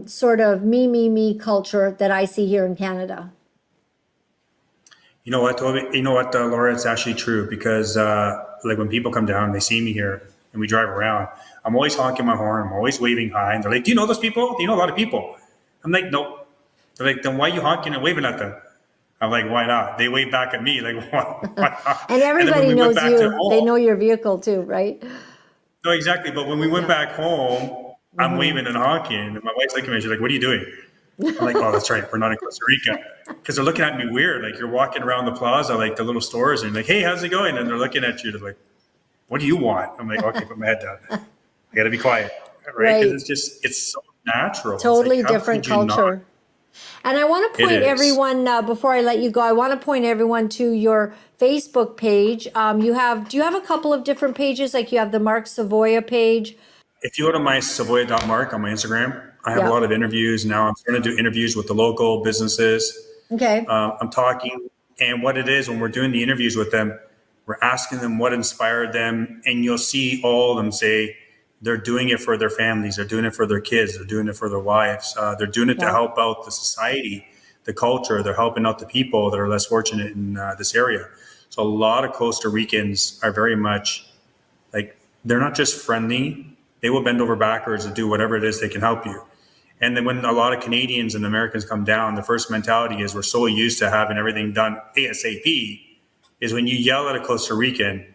sort of me culture that I see here in Canada. You know what, Toby? You know what, Laura? It's actually true because, like, when people come down, they see me here and we drive around. I'm always honking my horn. I'm always waving hi, and they're like, "Do you know those people? Do you know a lot of people?" I'm like, "Nope." They're like, "Then why are you honking and waving at them?" I'm like, "Why not?" They wave back at me, like, "Why not?" And And then when everybody we went knows back to you. They home, know your vehicle too, right? no, exactly. But when we went Yeah. back home, I'm Hmm. waving and honking, and my wife's looking at me. She's like, "What are you doing?" I'm like, "Oh, that's right. We're not in Costa Rica." Because they're looking at me weird. Like, you're walking around the plaza, like the little stores, and like, "Hey, how's it going?" And they're looking at you. They're like, "What do you want?" I'm like, "Okay, put my head down. I got to be quiet." Right? Because Right. it's so natural. It's like, Totally how different could you not? culture. And I want to It point is. everyone, before I let you go, I want to point everyone to your Facebook page. Do you have a couple of different pages? Like, you have the Mark Savoia page. If you go to my Savoia.mark on my Instagram, I have a Yeah. lot of interviews now. I'm starting to do interviews with the local businesses. Okay. I'm talking, and what it is when we're doing the interviews with them, we're asking them what inspired them, and you'll see all of them say they're doing it for their families, they're doing it for their kids, they're doing it for their wives, they're doing it to Yeah. help out the society, the culture, they're helping out the people that are less fortunate in this area. So a lot of Costa Ricans are very much like, they're not just friendly, they will bend over backwards to do whatever it is they can help you. And then when a lot of Canadians and Americans come down, the first mentality is we're so used to having everything done ASAP, is when you yell at a Costa Rican,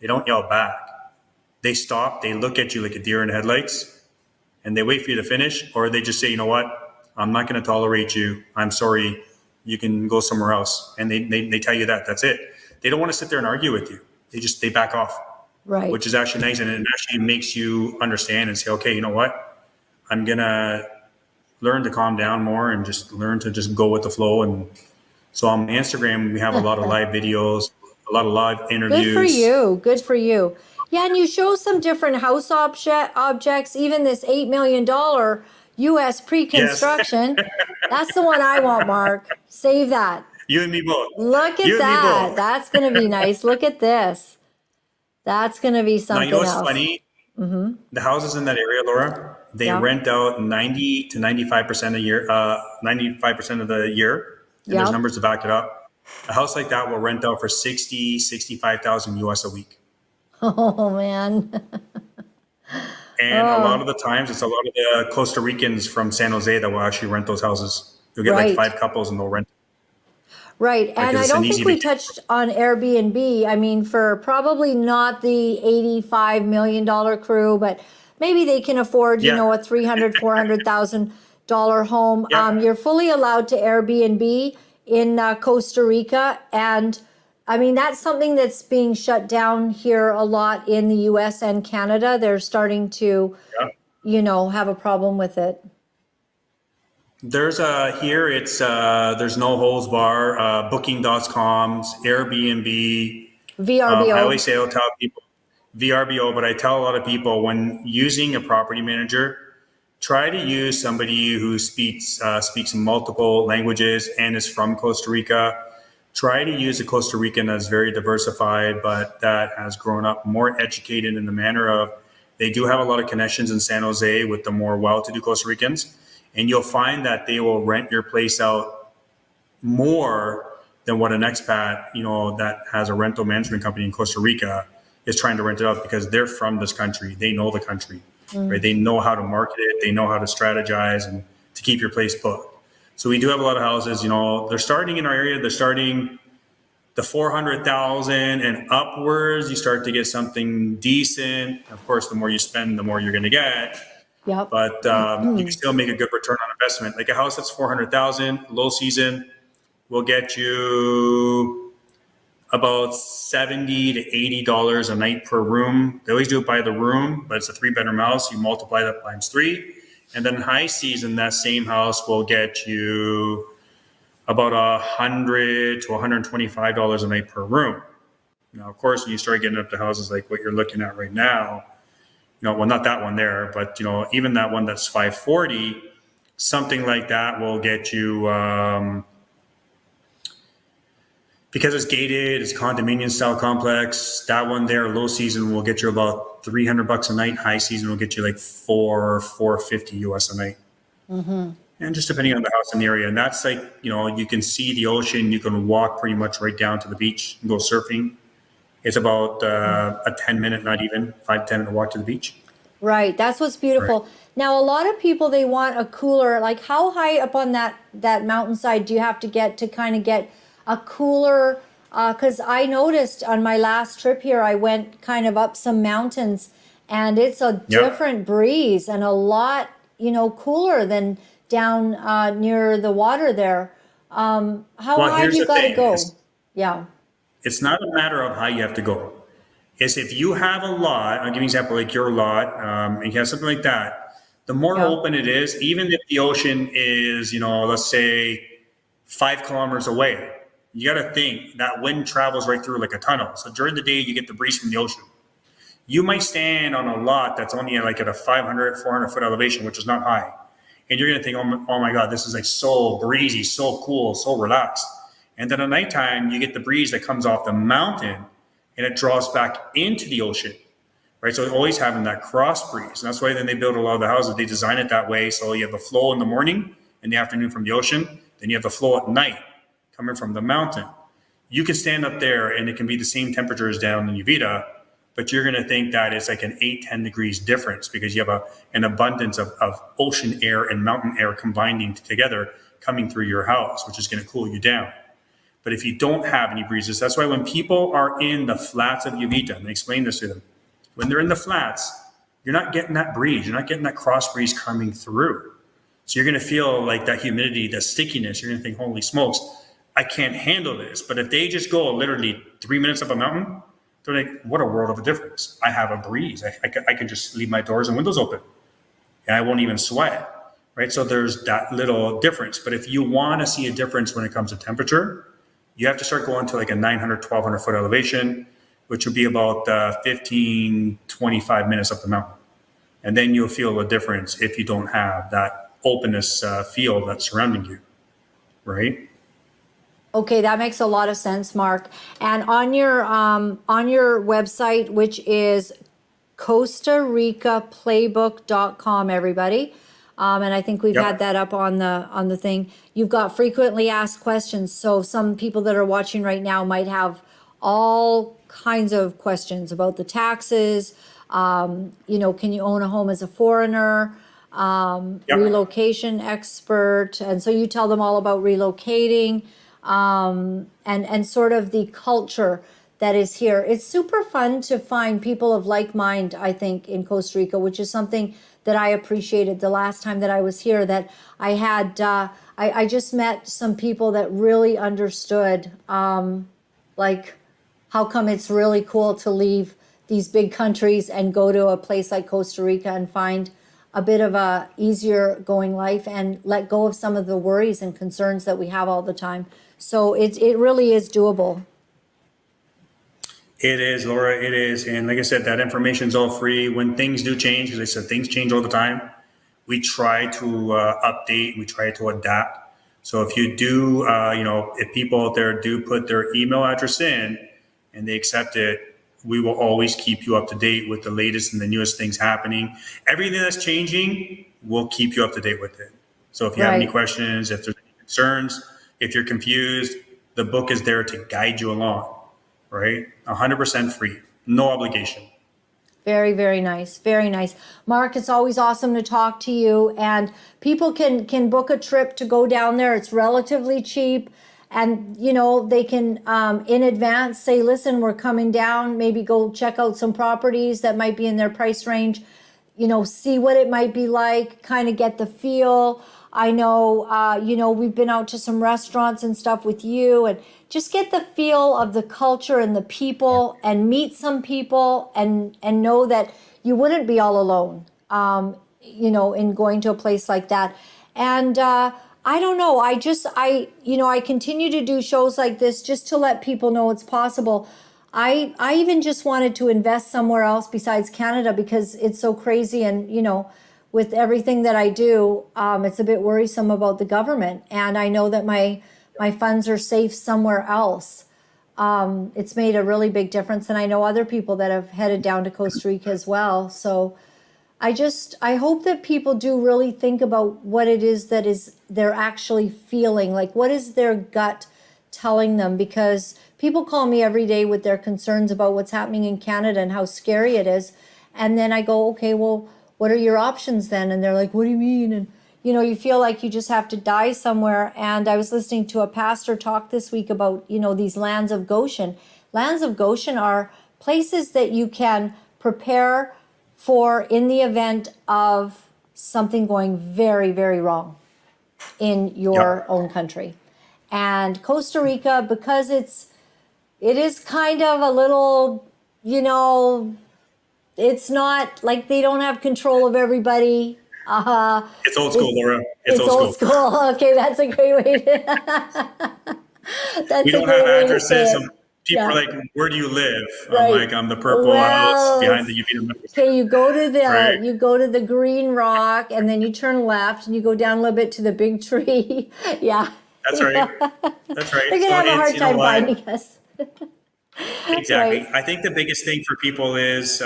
they don't yell back. They stop, they look at you like a deer in headlights, and they wait for you to finish, or they just say, "You know what? I'm not going to tolerate you. I'm sorry. You can go somewhere else." And they tell you that. That's it. They don't want to sit there and argue with you. They back off, Right. which is actually nice. And it actually makes you understand and say, "Okay, you know what? I'm going to learn to calm down more and just learn to just go with the flow." And so on Instagram, we have a lot of live videos, a lot of live interviews. Good for you. Good for you. Yeah, and you show some different house objects, even this $8 million US Yes, pre-construction. That's the one I want, Mark. Save that. you and me both. Look at You and me that. both. That's going to be nice. Look at this. That's going to be Now, you know something what's else. funny? The houses in that area, Laura, they Yeah. rent out 90 to 95% a year, 95% of the year, and there's Yeah. numbers to back it up. A house like that will rent out for 65,000 US a week. Oh, man. And a lot of the times, it's a lot of the Costa Ricans from San Jose that will actually rent those houses. You'll get like Right. 5 couples and they'll rent. Right. And I it's an don't easy think we vacation. touched on Airbnb. I mean, for probably not the $85 million crew, but maybe they can afford, Yeah. a $300,000, $400,000 home. Yeah. You're fully allowed to Airbnb in Costa Rica. And I mean, that's something that's being shut down here a lot in the US and Canada. They're starting to, Yeah. have a problem with it. There's here it's there's no holds bar, booking.coms, Airbnb. I VRBO. always say I'll tell people VRBO, but I tell a lot of people when using a property manager, try to use somebody who speaks multiple languages and is from Costa Rica. Try to use a Costa Rican that's very diversified, but that has grown up more educated in the manner of they do have a lot of connections in San Jose with the more well-to-do Costa Ricans. And you'll find that they will rent your place out more than what an expat, that has a rental management company in Costa Rica is trying to rent it out because they're from this country. They know the country, right? They know how to market it. They know how to strategize and to keep your place booked. So we do have a lot of houses, they're starting in our area. They're starting the 400,000 and upwards. You start to get something decent. Of course, the more you spend, the more you're going to get. Yep. But you can still make a good return on investment. Like a house that's 400,000, low season will get you about $70 to $80 a night per room. They always do it by the room, but it's a 3-bedroom house. You multiply that times 3. And then high season, that same house will get you about $100 to $125 a night per room. Now, of course, when you start getting up to houses like what you're looking at right now, well, not that one there, but even that one that's 540, something like that will get you, because it's gated, it's condominium style complex. That one there, low season, will get you about $300 a night. High season will get you like $450 US a night. And just depending on the house and the area. And that's like, you can see the ocean. You can walk pretty much right down to the beach and go surfing. It's about a 10-minute, not even 5-10-minute walk to the beach. Right. That's what's beautiful. Right. Now, a lot of people, they want a cooler. Like, how high up on that mountainside do you have to get to kind of get a cooler? Because I noticed on my last trip here, I went kind of up some mountains, and it's a different breeze and a lot, cooler than down near the water there. How high do you got to go? Yeah. It's not a matter of how you have to go. It's if you have a lot, I'll give you an example, like your lot, and you have something like that, the more open it is, even if the ocean is, let's say 5 kilometers away, you got to think that wind travels right through like a tunnel. So during the day, you get the breeze from the ocean. You might stand on a lot that's only at a 500, 400 foot elevation, which is not high. And you're going to think, oh my God, this is like so breezy, so cool, so relaxed. And then at nighttime, you get the breeze that comes off the mountain and it draws back into the ocean, right? So always having that cross breeze. And that's why then they build a lot of the houses. They design it that way. So you have the flow in the morning and the afternoon from the ocean. Then you have the flow at night coming from the mountain. You can stand up there and it can be the same temperature as down in Uvita, but you're going to think that it's like an 8-10 degrees difference because you have an abundance of ocean air and mountain air combining together coming through your house, which is going to cool you down. But if you don't have any breezes, that's why when people are in the flats of Uvita, and I explain this to them, when they're in the flats, you're not getting that breeze. You're not getting that cross breeze coming through. So you're going to feel like that humidity, that stickiness. You're going to think, holy smokes, I can't handle this. But if they just go literally 3 minutes up a mountain, they're like, what a world of a difference. I have a breeze. I can just leave my doors and windows open and I won't even sweat, right? So there's that little difference. But if you want to see a difference when it comes to temperature, you have to start going to like a 900, 1200 foot elevation, which would be about 15, 25 minutes up the mountain. And then you'll feel a difference if you don't have that openness field that's surrounding you, right? Okay, that makes a lot of sense, Mark. And on your website, which is Costa Rica Playbook.com, everybody. And I think we've Yep. had that up on the thing. You've got frequently asked questions. So some people that are watching right now might have all kinds of questions about the taxes. Can you own a home as a foreigner? Yep. Relocation expert. And so you tell them all about relocating, and sort of the culture that is here. It's super fun to find people of like mind, I think, in Costa Rica, which is something that I appreciated the last time that I was here, that I had, I just met some people that really understood, like, how come it's really cool to leave these big countries and go to a place like Costa Rica and find a bit of a easier going life and let go of some of the worries and concerns that we have all the time. So it really is doable. It is, Laura, it is. And like I said, that information is all free. When things do change, as I said, things change all the time. We try to update, we try to adapt. So if you do, if people out there do put their email address in and they accept it, we will always keep you up to date with the latest and the newest things happening. Everything that's changing, we'll keep you up to date with it. So if you have any questions, if there's any concerns, if you're confused, the book is there to guide you along, right? 100% free, no obligation. Very, very nice. Very nice. Mark, it's always awesome to talk to you. And people can book a trip to go down there. It's relatively cheap. And, they can, in advance, say, listen, we're coming down, maybe go check out some properties that might be in their price range, see what it might be like, kind of get the feel. I know, we've been out to some restaurants and stuff with you, and just get the feel of the culture and the people, and meet some people, and know that you wouldn't be all alone, in going to a place like that. And I don't know, I continue to do shows like this just to let people know it's possible. I even just wanted to invest somewhere else besides Canada because it's so crazy, and with everything that I do, it's a bit worrisome about the government. And I know that my funds are safe somewhere else. It's made a really big difference. And I know other people that have headed down to Costa Rica as well. So I hope that people do really think about what it is that they're actually feeling. Like, what is their gut telling them? Because people call me every day with their concerns about what's happening in Canada and how scary it is. And then I go, okay, well, what are your options then? And they're like, what do you mean? And, you feel like you just have to die somewhere. And I was listening to a pastor talk this week about, these lands of Goshen. Lands of Goshen are places that you can prepare for in the event of something going very, very wrong in your own country. And Costa Rica, because it is kind of a little, it's not like they don't have control of everybody. It's old school, Laura. It's old school. Okay, that's a great way to. We don't have addresses. People are like, where do you live? Right. I'm like, I'm the purple house behind the UV. Okay, you go to the green rock, and then you turn left, and you go down a little bit to the big tree. Yeah. That's right. That's right. They're gonna have a hard time finding us. Exactly. Right. I think the biggest thing for people is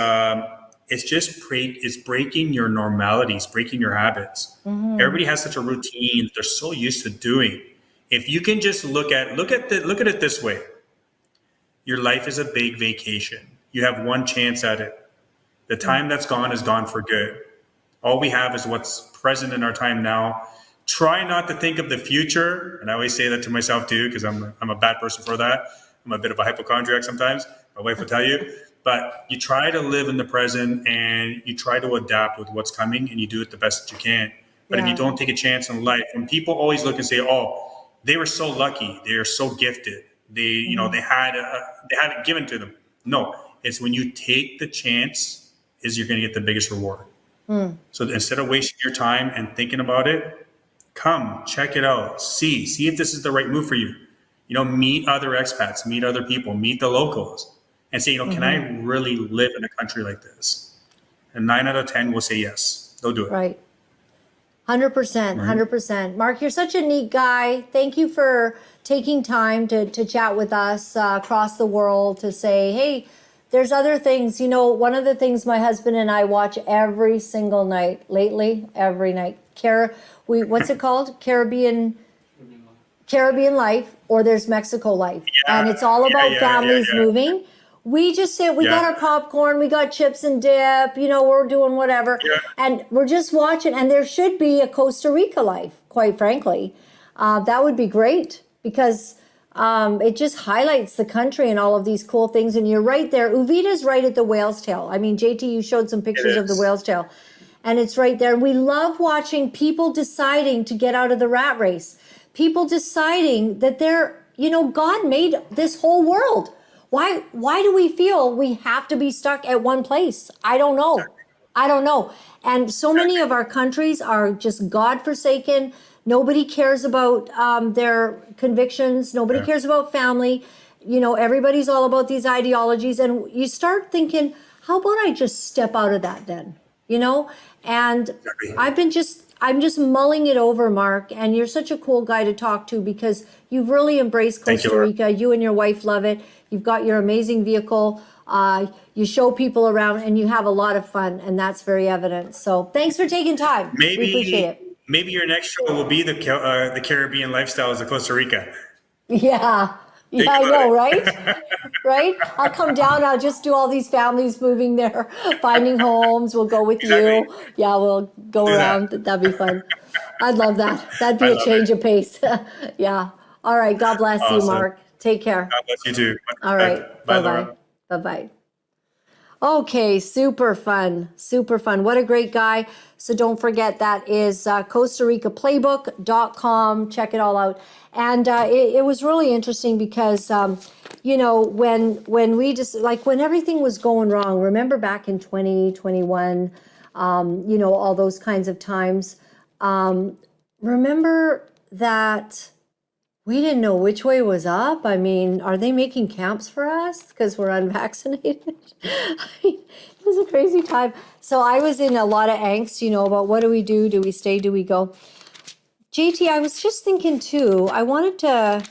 it's breaking your normalities, breaking your habits. Mm-hmm. Everybody has such a routine they're so used to doing. If you can just look at it this way. Your life is a big vacation. You have one chance at it. The time that's gone is gone for good. All we have is what's present in our time now. Try not to think of the future. And I always say that to myself too, because I'm a bad person for that. I'm a bit of a hypochondriac sometimes. My wife will tell you. But you try to live in the present, and you try to adapt with what's coming, and you do it the best that you can. But if you don't take a chance in life, when people always look and say, oh, they were so lucky, they are so gifted, they had it given to them. No, it's when you take the chance is you're going to get the biggest reward. So instead of wasting your time and thinking about it, come check it out, see if this is the right move for you. meet other expats, meet other people, meet the locals, and say, can I really live in a country like this? And 9 out of 10 will say yes. They'll do it. Right. 100%, Right. 100%. Mark, you're such a neat guy. Thank you for taking time to chat with us across the world to say, hey, there's other things. One of the things my husband and I watch every single night lately, every night, what's it called? Caribbean Life, or there's Mexico Life. Yeah, And it's all about families yeah. moving. We just sit, we Yeah. got our popcorn, we got chips and dip, we're doing whatever. Yeah. And we're just watching. And there should be a Costa Rica Life, quite frankly. That would be great because it just highlights the country and all of these cool things. And you're right there. Uvita's right at the whale's tail. I mean, JT, you showed some pictures of the whale's tail. And it's right there. We love watching people deciding to get out of the rat race. People deciding that God made this whole world. Why do we feel we have to be stuck at one place? I don't know. And so many of our countries are just God-forsaken. Nobody cares about their convictions. Nobody cares about family. Everybody's all about these ideologies. And you start thinking, how about I just step out of that then? And I'm just mulling it over, Mark, and you're such a cool guy to talk to because you've really embraced Costa Rica. You and your wife love it. You've got your amazing vehicle. You show people around and you have a lot of fun, and that's very evident. So thanks for taking time. We appreciate it. Maybe your next show will be the Caribbean lifestyles of Costa Rica. Yeah, I know, right? Right? I'll come down. I'll just do all these families moving there, finding homes. We'll go with you. Yeah, we'll go around. That'd be fun. I'd love that. That'd be a change of pace. Yeah. All right. God bless you, Mark. Take care. God bless you too. All right. Bye-bye. Bye-bye. Okay, super fun. What a great guy. So don't forget, that is Costa Rica Playbook.com. Check it all out. And it was really interesting because, when we just, like when everything was going wrong, remember back in 2021, all those kinds of times, remember that we didn't know which way was up. I mean, are they making camps for us because we're unvaccinated? It was a crazy time. So I was in a lot of angst, about what do we do? Do we stay? Do we go? JT, I was just thinking too, I wanted to,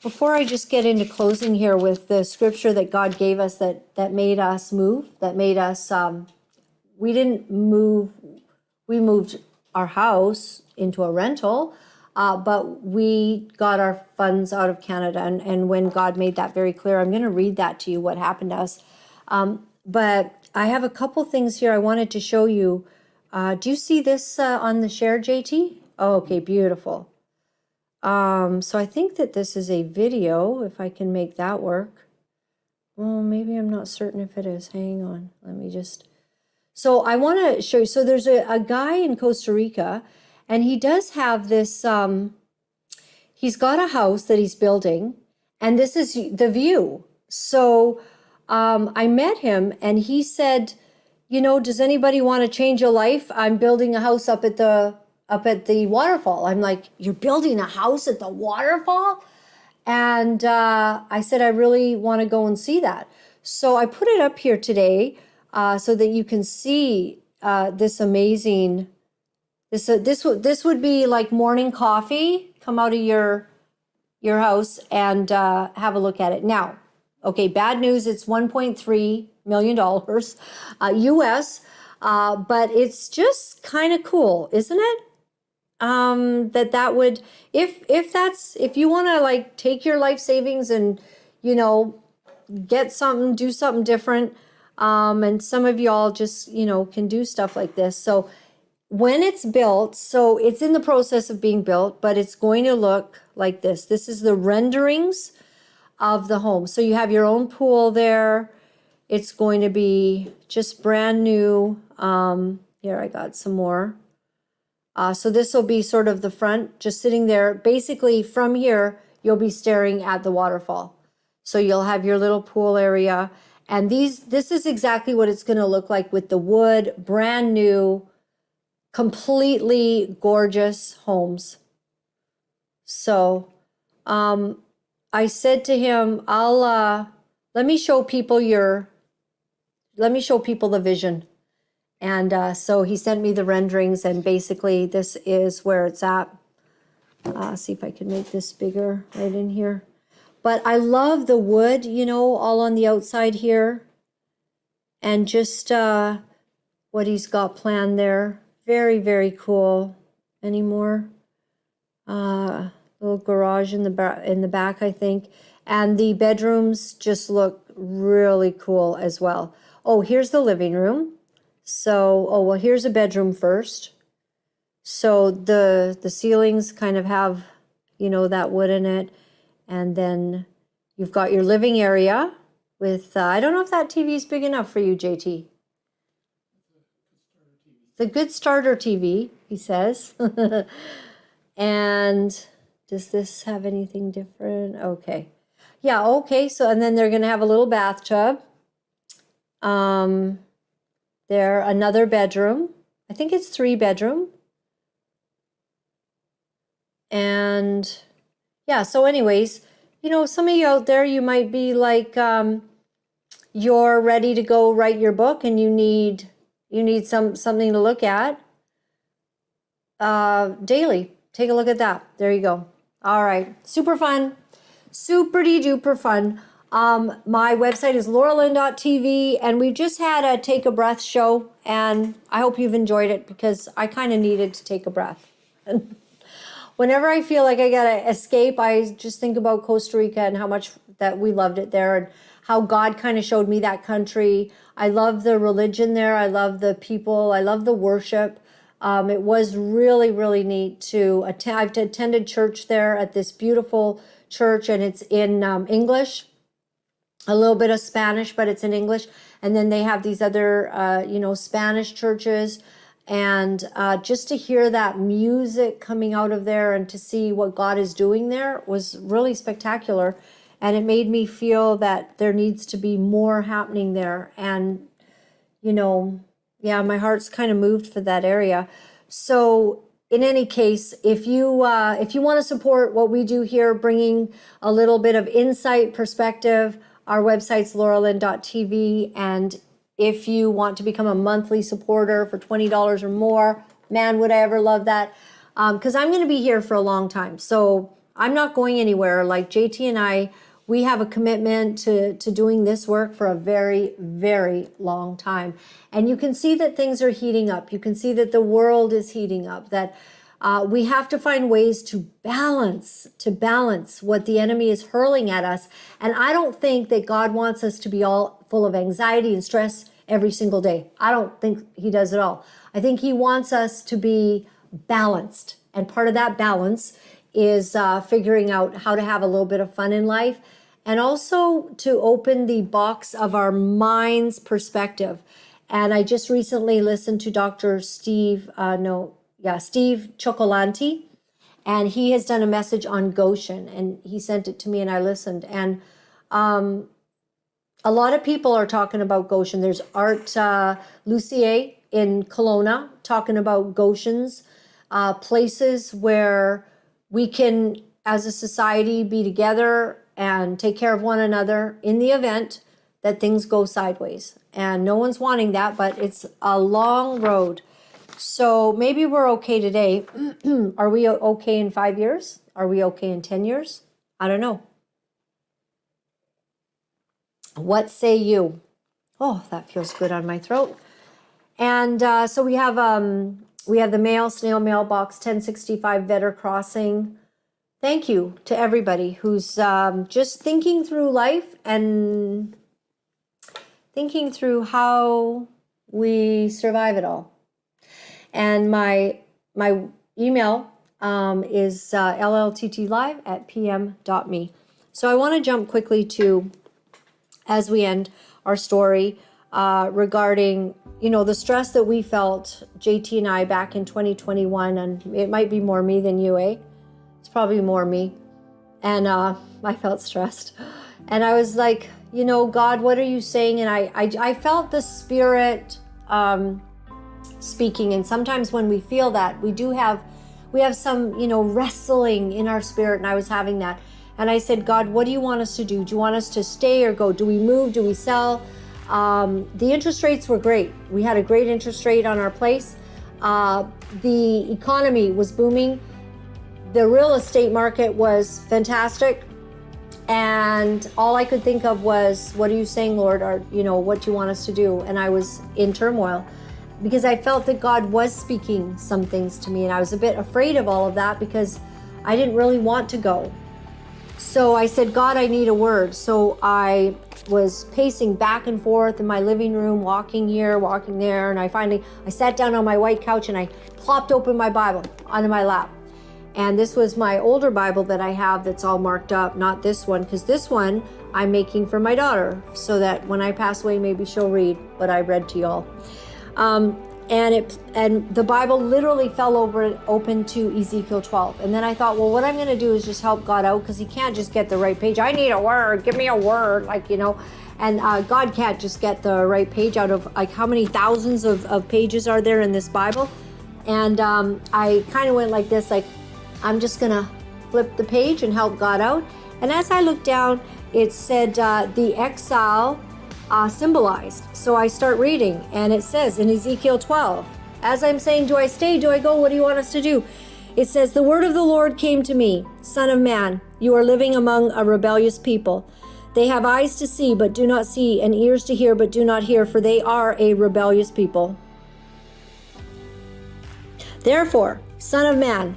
before I just get into closing here with the scripture that God gave us that made us move, that made us, we didn't move, we moved our house into a rental. But we got our funds out of Canada. And when God made that very clear, I'm going to read that to you, what happened to us. But I have a couple things here I wanted to show you. Do you see this on the share, JT? Oh, okay, beautiful. So I think that this is a video, if I can make that work. Well, maybe I'm not certain if it is. Hang on. Let me just... So I want to show you. So there's a guy in Costa Rica, and he does have this, he's got a house that he's building, and this is the view. So I met him, and he said, does anybody want to change your life? I'm building a house up at the waterfall. I'm like, you're building a house at the waterfall? And I said, I really want to go and see that. So I put it up here today so that you can see this amazing... This would be like morning coffee. Come out of your house and have a look at it. Now, okay, bad news. It's $1.3 million US, but it's just kind of cool, isn't it? That would, if you want to like take your life savings and get something, do something different, and some of y'all just can do stuff like this. So when it's built, so it's in the process of being built, but it's going to look like this. This is the renderings of the home. So you have your own pool there. It's going to be just brand new. Here, I got some more. So this will be sort of the front, just sitting there. Basically, from here, you'll be staring at the waterfall. So you'll have your little pool area. And this is exactly what it's going to look like with the wood, brand new, completely gorgeous homes. So I I said to him, let me show people the vision. And so he sent me the renderings, and basically this is where it's at. See if I can make this bigger right in here. But I love the wood, all on the outside here. And just what he's got planned there. Very, very cool. Any more? Little garage in the back, I think. And the bedrooms just look really cool as well. Oh, here's the living room. So, here's a bedroom first. So the ceilings kind of have, that wood in it. And then you've got your living area with, I don't know if that TV is big enough for you, JT. It's a good starter TV, he says. And does this have anything different? Okay. Yeah, okay. So, and then they're going to have a little bathtub. There, another bedroom. I think it's 3-bedroom. And yeah, so anyways, some of you out there, you might be like, you're ready to go write your book and you need something to look at daily. Take a look at that. There you go. All right. Super fun. Super-duper fun. My website is Laura-Lynn.tv, and we just had a Take a Breath show, and I hope you've enjoyed it because I kind of needed to take a breath. And whenever I feel like I gotta escape, I just think about Costa Rica and how much that we loved it there and how God kind of showed me that country. I love the religion there. I love the people. I love the worship. It was really, really neat to attend. I've attended church there at this beautiful church, and it's in English. A little bit of Spanish, but it's in English. And then they have these other, Spanish churches. And just to hear that music coming out of there and to see what God is doing there was really spectacular. And it made me feel that there needs to be more happening there. And, my heart's kind of moved for that area. So in any case, if you want to support what we do here, bringing a little bit of insight, perspective, our website's lauralynn.tv, and if you want to become a monthly supporter for $20 or more, man, would I ever love that. Because I'm going to be here for a long time. So I'm not going anywhere. Like JT and I, we have a commitment to doing this work for a very, very long time. And you can see that things are heating up. You can see that the world is heating up, that we have to find ways to balance what the enemy is hurling at us. And I don't think that God wants us to be all full of anxiety and stress every single day. I don't think he does at all. I think he wants us to be balanced. And part of that balance is figuring out how to have a little bit of fun in life, and also to open the box of our mind's perspective. And I just recently listened to Dr. Steve Cioccolanti, and he has done a message on Goshen, and he sent it to me and I listened. And a lot of people are talking about Goshen. There's Art Lucier in Kelowna talking about Goshens, places where we can, as a society, be together and take care of one another in the event that things go sideways. And no one's wanting that, but it's a long road. So maybe we're okay today. Are we okay in 5 years? Are we okay in 10 years? I don't know. What say you? Oh, that feels good on my throat. And so we have the snail mailbox 1065 Vetter Crossing. Thank you to everybody who's just thinking through life and thinking through how we survive it all. And my email is llttlive@pm.me. So I want to jump quickly to, as we end our story, regarding, the stress that we felt, JT and I, back in 2021, and it might be more me than you, eh? It's probably more me. And I felt stressed. And I was like, God, what are you saying? And I felt the Spirit speaking. And sometimes when we feel that, we have some, wrestling in our spirit. And I was having that. And I said, God, what do you want us to do? Do you want us to stay or go? Do we move? Do we sell? The interest rates were great. We had a great interest rate on our place. The economy was booming. The real estate market was fantastic. And all I could think of was, what are you saying, Lord? Or, what do you want us to do? And I was in turmoil because I felt that God was speaking some things to me. And I was a bit afraid of all of that because I didn't really want to go. So I said, God, I need a word. So I was pacing back and forth in my living room, walking here, walking there. And I sat down on my white couch and I plopped open my Bible onto my lap. And this was my older Bible that I have that's all marked up, not this one, because this one I'm making for my daughter so that when I pass away, maybe she'll read what I read to y'all. And the Bible literally fell open to Ezekiel 12. And then I thought, well, what I'm going to do is just help God out because he can't just get the right page. I need a word. Give me a word, And God can't just get the right page out of how many thousands of pages are there in this Bible. And I kind of went like this, I'm just going to flip the page and help God out. And as I looked down, it said the exile symbolized. So I start reading, and it says in Ezekiel 12, as I'm saying, do I stay? Do I go? What do you want us to do? It says, the word of the Lord came to me, Son of man, you are living among a rebellious people. They have eyes to see, but do not see, and ears to hear, but do not hear, for they are a rebellious people. Therefore, Son of man,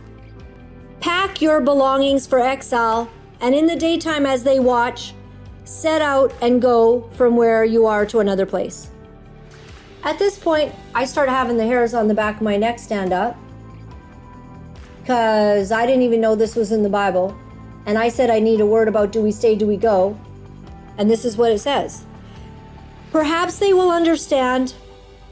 pack your belongings for exile, and in the daytime as they watch, set out and go from where you are to another place. At this point, I started having the hairs on the back of my neck stand up because I didn't even know this was in the Bible. And I said, I need a word about do we stay, do we go? And this is what it says. Perhaps they will understand.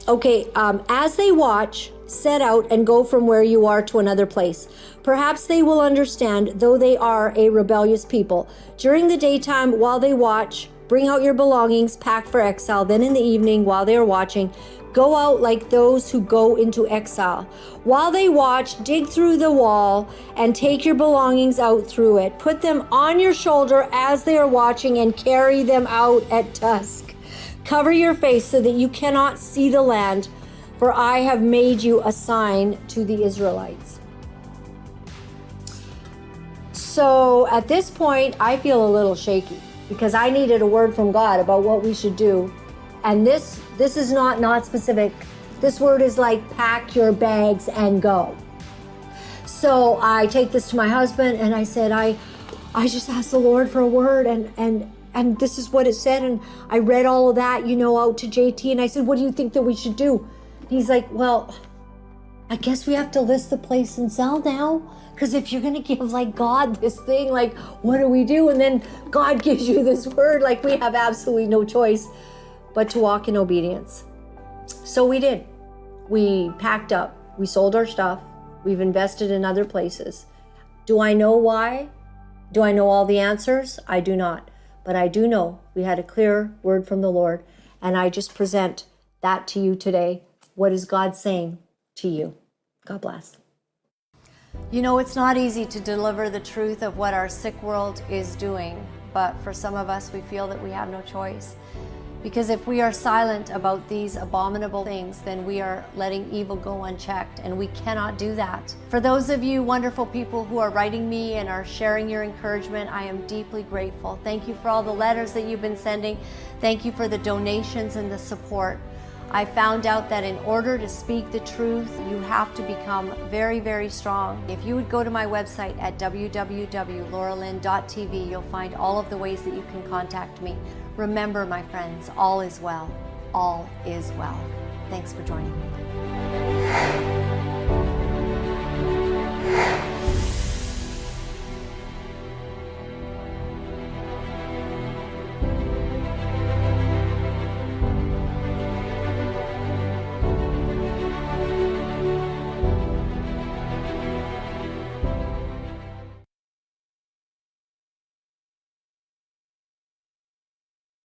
Okay, as they watch, set out and go from where you are to another place. Perhaps they will understand, though they are a rebellious people. During the daytime, while they watch, bring out your belongings, pack for exile. Then in the evening, while they are watching, go out like those who go into exile. While they watch, dig through the wall and take your belongings out through it. Put them on your shoulder as they are watching and carry them out at dusk. Cover your face so that you cannot see the land, for I have made you a sign to the Israelites. So at this point, I feel a little shaky because I needed a word from God about what we should do. And this is not specific. This word is like pack your bags and go. So I take this to my husband and I said, I just asked the Lord for a word and this is what it said. And I read all of that, out to JT. And I said, what do you think that we should do? He's like, well, I guess we have to list the place and sell now. Because if you're going to give God this thing, what do we do? And then God gives you this word, we have absolutely no choice but to walk in obedience. So we did. We packed up. We sold our stuff. We've invested in other places. Do I know why? Do I know all the answers? I do not. But I do know we had a clear word from the Lord. And I just present that to you today. What is God saying to you? God bless. It's not easy to deliver the truth of what our sick world is doing, but for some of us, we feel that we have no choice. Because if we are silent about these abominable things, then we are letting evil go unchecked, and we cannot do that. For those of you wonderful people who are writing me and are sharing your encouragement, I am deeply grateful. Thank you for all the letters that you've been sending. Thank you for the donations and the support. I found out that in order to speak the truth, you have to become very, very strong. If you would go to my website at www.laura-lynn.tv, you'll find all of the ways that you can contact me. Remember, my friends, all is well. All is well. Thanks for joining me.